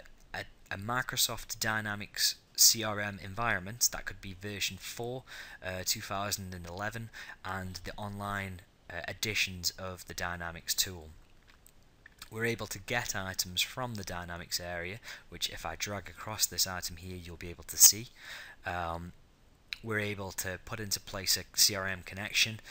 Microsoft Dynamics CRM environment. That could be version 4, 2011, and the online editions of the Dynamics tool. We're able to get items from the Dynamics area, which if I drag across this item here, you'll be able to see. We're able to put into place a CRM connection.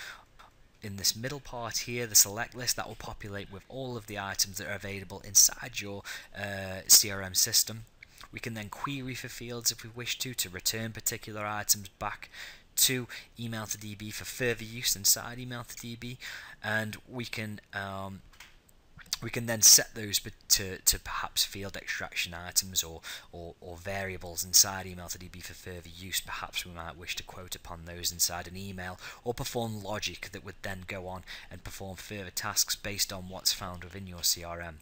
In this middle part here, the select list, that will populate with all of the items that are available inside your CRM system. We can then query for fields if we wish to return particular items back to Email to DB for further use inside Email to DB, and we can then set those to perhaps field extraction items or variables inside Email to DB for further use. Perhaps we might wish to quote upon those inside an email, or perform logic that would then go on and perform further tasks based on what's found within your CRM.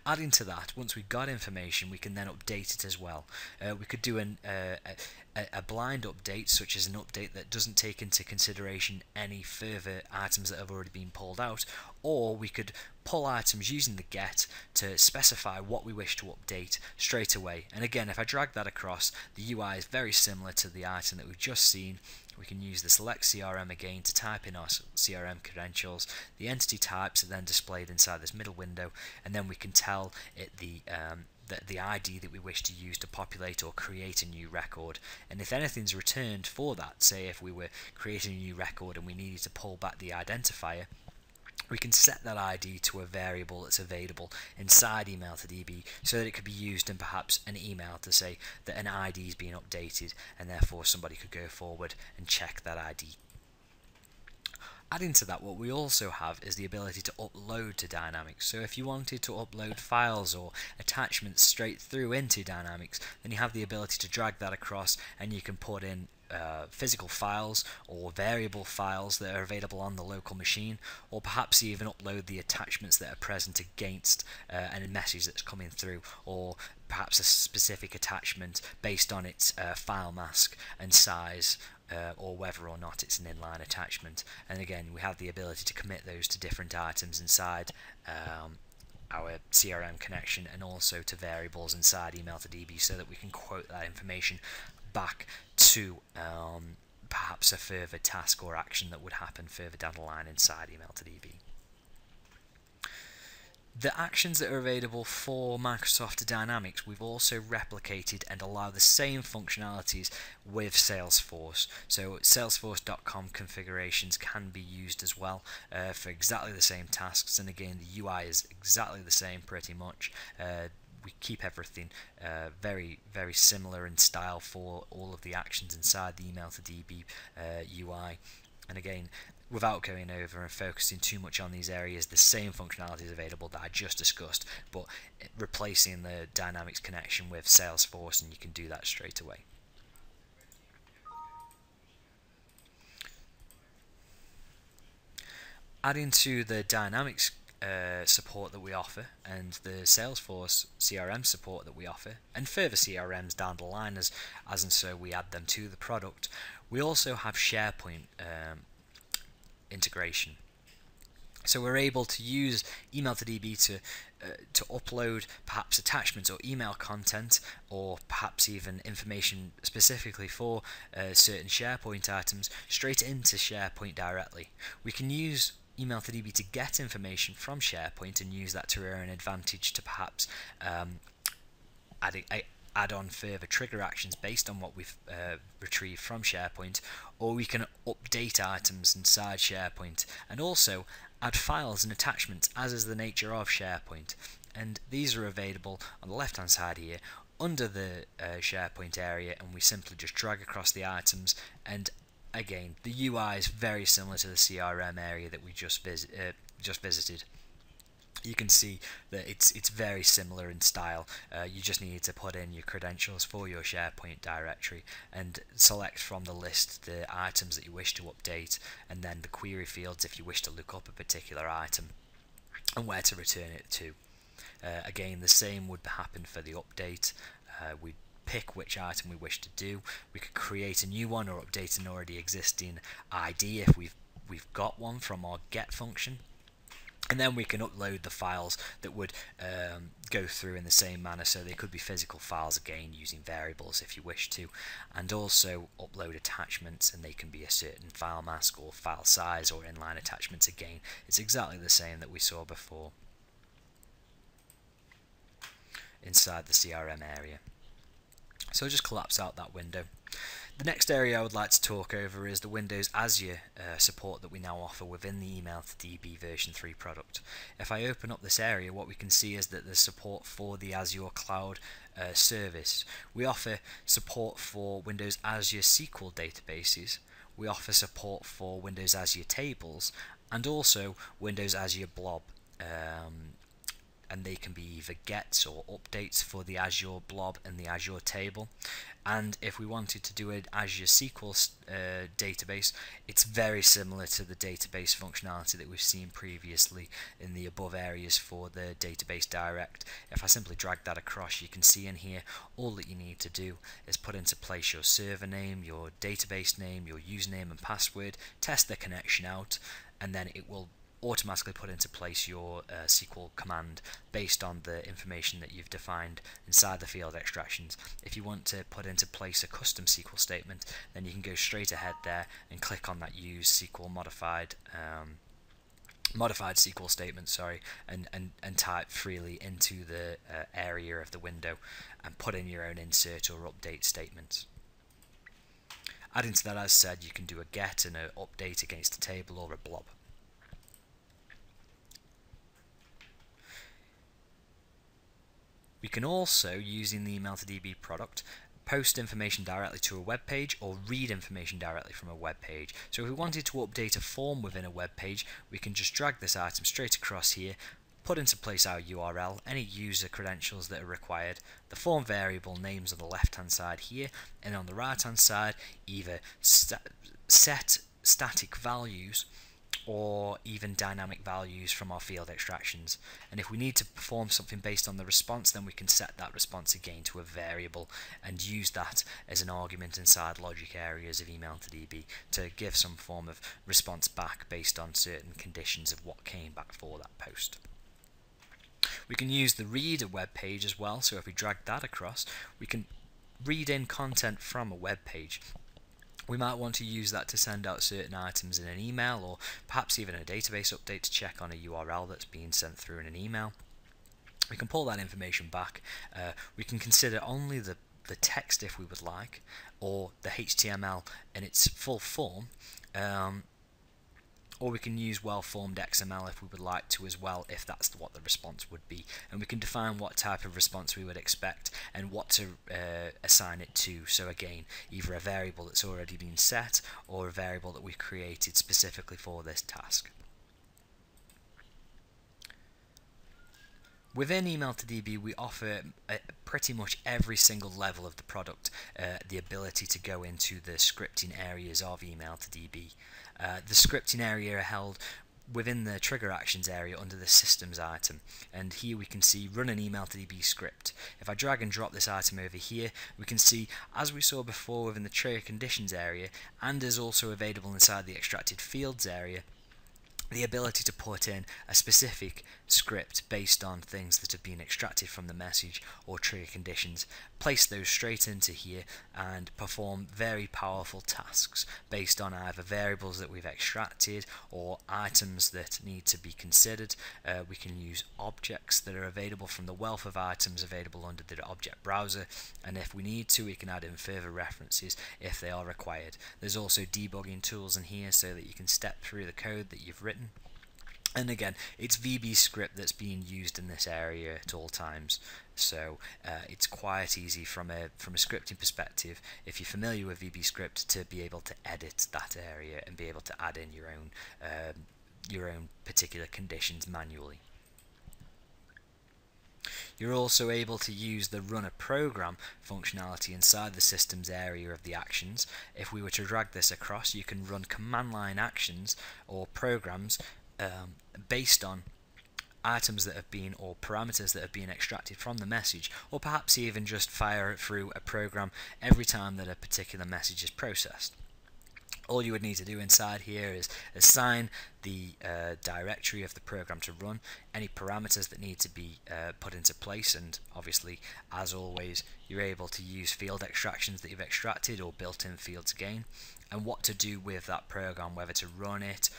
Adding to that, once we've got information, we can then update it as well. We could do a blind update, such as an update that doesn't take into consideration any further items that have already been pulled out, or we could pull items using the get to specify what we wish to update straight away. And again, if I drag that across, the UI is very similar to the item that we've just seen. We can use the select CRM again to type in our CRM credentials. The entity types are then displayed inside this middle window, and then we can tell it the ID that we wish to use to populate or create a new record. And if anything's returned for that, say if we were creating a new record and we needed to pull back the identifier, we can set that ID to a variable that's available inside Email to DB, so that it could be used in perhaps an email to say that an ID is being updated, and therefore somebody could go forward and check that ID. Adding to that, what we also have is the ability to upload to Dynamics. So if you wanted to upload files or attachments straight through into Dynamics, then you have the ability to drag that across, and you can put in physical files or variable files that are available on the local machine, or perhaps even upload the attachments that are present against a message that's coming through, or perhaps a specific attachment based on its file mask and size, or whether or not it's an inline attachment. And again, we have the ability to commit those to different items inside our CRM connection, and also to variables inside Email to DB, so that we can quote that information back to perhaps a further task or action that would happen further down the line inside Email to DB. The actions that are available for Microsoft Dynamics, we've also replicated and allow the same functionalities with Salesforce. So Salesforce.com configurations can be used as well for exactly the same tasks, and again the UI is exactly the same pretty much. We keep everything very similar in style for all of the actions inside the Email to DB UI. And again, without going over and focusing too much on these areas, the same functionality is available that I just discussed, but replacing the Dynamics connection with Salesforce, and you can do that straight away. Adding to the Dynamics support that we offer, and the Salesforce CRM support that we offer, and further CRMs down the line as and so we add them to the product, we also have SharePoint integration. So we're able to use Email to DB to upload perhaps attachments or email content, or perhaps even information specifically for certain SharePoint items, straight into SharePoint directly. We can use Email to DB to get information from SharePoint and use that to our own advantage to perhaps add on further trigger actions based on what we've retrieved from SharePoint, or we can update items inside SharePoint, and also add files and attachments, as is the nature of SharePoint. And these are available on the left hand side here under the SharePoint area, and we simply just drag across the items. And again, the UI is very similar to the CRM area that we just visited. You can see that it's very similar in style. You just need to put in your credentials for your SharePoint directory and select from the list the items that you wish to update, and then the query fields if you wish to look up a particular item, and where to return it to. Again, the same would happen for the update. We pick which item we wish to do. We could create a new one or update an already existing ID if we've got one from our get function. And then we can upload the files that would go through in the same manner, so they could be physical files again using variables if you wish to, and also upload attachments, and they can be a certain file mask or file size or inline attachments again. It's exactly the same that we saw before inside the CRM area. So I'll just collapse out that window. The next area I would like to talk over is the Windows Azure support that we now offer within the Email to DB version 3 product. If I open up this area, what we can see is that there's support for the Azure Cloud service. We offer support for Windows Azure SQL databases. We offer support for Windows Azure Tables and also Windows Azure Blob. And they can be either gets or updates for the Azure Blob and the Azure Table. And if we wanted to do an Azure SQL database, it's very similar to the database functionality that we've seen previously in the above areas for the Database Direct. If I simply drag that across, you can see in here all that you need to do is put into place your server name, your database name, your username and password, test the connection out, and then it will automatically put into place your SQL command based on the information that you've defined inside the field extractions. If you want to put into place a custom SQL statement, then you can go straight ahead there and click on that use SQL modified SQL statement, and type freely into the area of the window and put in your own insert or update statements. Adding to that, as said, you can do a get and an update against a table or a blob. We can also, using the Email to DB product, post information directly to a web page or read information directly from a web page. So if we wanted to update a form within a web page, we can just drag this item straight across here, put into place our URL, any user credentials that are required, the form variable names on the left hand side here, and on the right hand side either set static values or even dynamic values from our field extractions. And if we need to perform something based on the response, then we can set that response again to a variable and use that as an argument inside logic areas of Email to DB to give some form of response back based on certain conditions of what came back for that post. We can use the read a web page as well, so if we drag that across, we can read in content from a web page. We might want to use that to send out certain items in an email, or perhaps even a database update to check on a URL that's being sent through in an email. We can pull that information back. We can consider only the text if we would like, or the HTML in its full form, or we can use well-formed XML if we would like to as well, if that's what the response would be. And we can define what type of response we would expect and what to assign it to. So again, either a variable that's already been set or a variable that we've created specifically for this task. Within Email to DB, we offer pretty much every single level of the product the ability to go into the scripting areas of Email to DB. The scripting area are held within the trigger actions area under the systems item, and here we can see run an Email to DB script. If I drag and drop this item over here, we can see, as we saw before within the trigger conditions area, and is also available inside the extracted fields area, the ability to put in a specific script based on things that have been extracted from the message or trigger conditions, place those straight into here and perform very powerful tasks based on either variables that we've extracted or items that need to be considered. We can use objects that are available from the wealth of items available under the object browser, and if we need to, we can add in further references if they are required. There's also debugging tools in here so that you can step through the code that you've written. And again, it's VB script that's being used in this area at all times, so it's quite easy from a scripting perspective, if you're familiar with VB script, to be able to edit that area and be able to add in your own particular conditions manually. You're also able to use the run a program functionality inside the systems area of the actions. If we were to drag this across, you can run command line actions or programs based on items that have been, or parameters that have been extracted from the message, or perhaps even just fire it through a program every time that a particular message is processed. All you would need to do inside here is assign the directory of the program to run, any parameters that need to be put into place, and obviously, as always, you're able to use field extractions that you've extracted or built-in fields again, and what to do with that program, whether to run it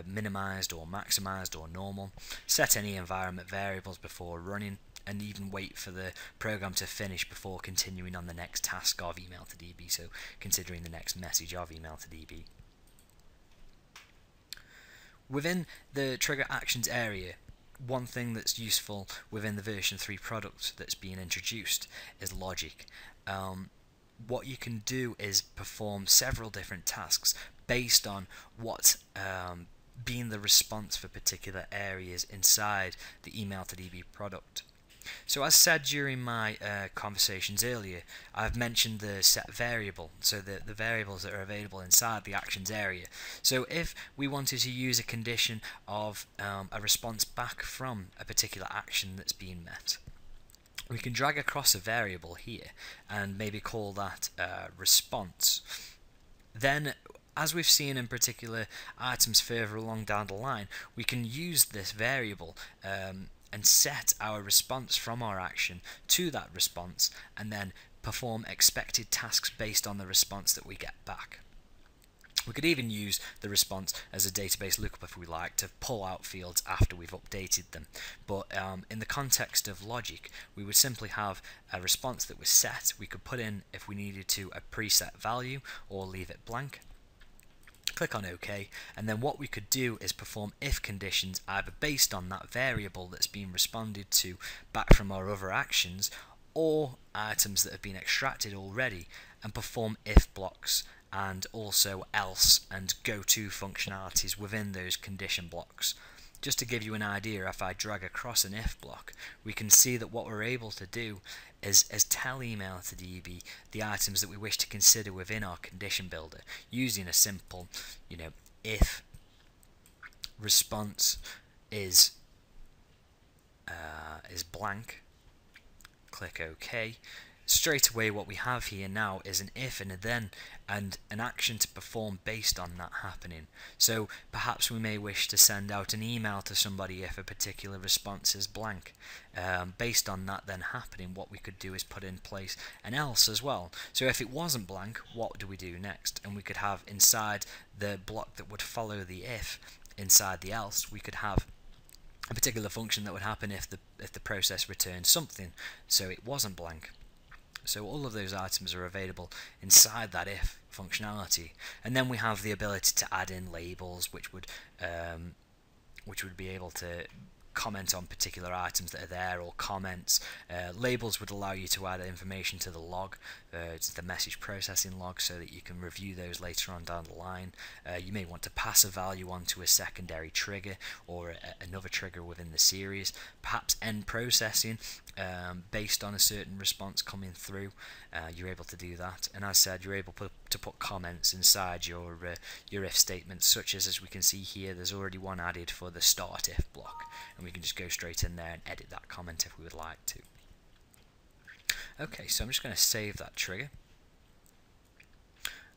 minimized or maximized or normal, set any environment variables before running, and even wait for the program to finish before continuing on the next task of email to DB, so considering the next message of email to DB. Within the trigger actions area, one thing that's useful within the version 3 product that's being introduced is logic. What you can do is perform several different tasks based on what being the response for particular areas inside the email to DB product. So as said during my conversations earlier, I've mentioned the set variable, so the variables that are available inside the actions area. So if we wanted to use a condition of a response back from a particular action that's being met, we can drag across a variable here and maybe call that response. Then, as we've seen in particular items further along down the line, we can use this variable and set our response from our action to that response, and then perform expected tasks based on the response that we get back. We could even use the response as a database lookup if we like, to pull out fields after we've updated them. But in the context of logic, we would simply have a response that was set. We could put in, if we needed to, a preset value or leave it blank. Click on OK, and then what we could do is perform if conditions either based on that variable that's been responded to back from our other actions, or items that have been extracted already, and perform if blocks and also else and go to functionalities within those condition blocks. Just to give you an idea, if I drag across an if block, we can see that what we're able to do is tell email to DB the items that we wish to consider within our condition builder using a simple, if response is blank. Click OK. Straight away what we have here now is an if and a then, and an action to perform based on that happening. So perhaps we may wish to send out an email to somebody if a particular response is blank. Based on that then happening, what we could do is put in place an else as well. So if it wasn't blank, what do we do next? And we could have inside the block that would follow the if, inside the else, we could have a particular function that would happen if the process returned something, so it wasn't blank. So all of those items are available inside that if functionality, and then we have the ability to add in labels, which would be able to comment on particular items that are there, or comments. Labels would allow you to add information to the log, to the message processing log, so that you can review those later on down the line. You may want to pass a value onto a secondary trigger or another trigger within the series. Perhaps end processing based on a certain response coming through. You're able to do that, and as said, you're able to put comments inside your if statements, such as we can see here, there's already one added for the start if block, and we can just go straight in there and edit that comment if we would like to. Okay, so I'm just going to save that trigger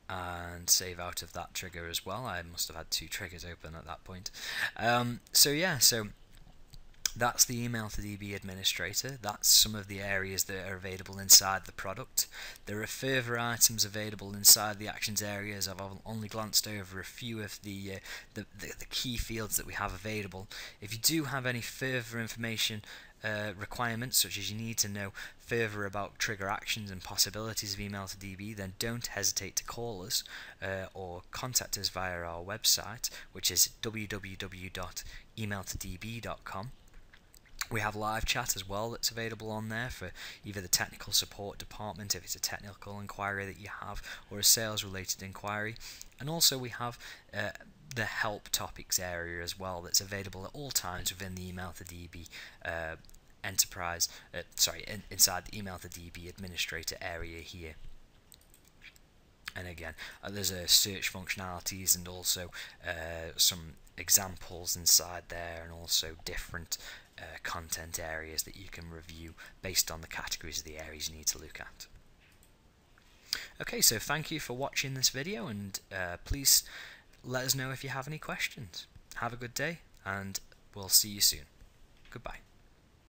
and save out of that trigger as well. I must have had two triggers open at that point. So that's the email to DB administrator. That's some of the areas that are available inside the product. There are further items available inside the actions areas. I've only glanced over a few of the key fields that we have available. If you do have any further information requirements, such as you need to know further about trigger actions and possibilities of email to DB, then don't hesitate to call us or contact us via our website, which is www.emailtodb.com. We have live chat as well that's available on there for either the technical support department, if it's a technical inquiry that you have, or a sales related inquiry. And also we have the help topics area as well, that's available at all times within the email to DB enterprise, inside the email to DB administrator area here. And again, there's search functionalities and also some examples inside there, and also different content areas that you can review based on the categories of the areas you need to look at. Okay, so thank you for watching this video, and please let us know if you have any questions. Have a good day, and we'll see you soon. Goodbye.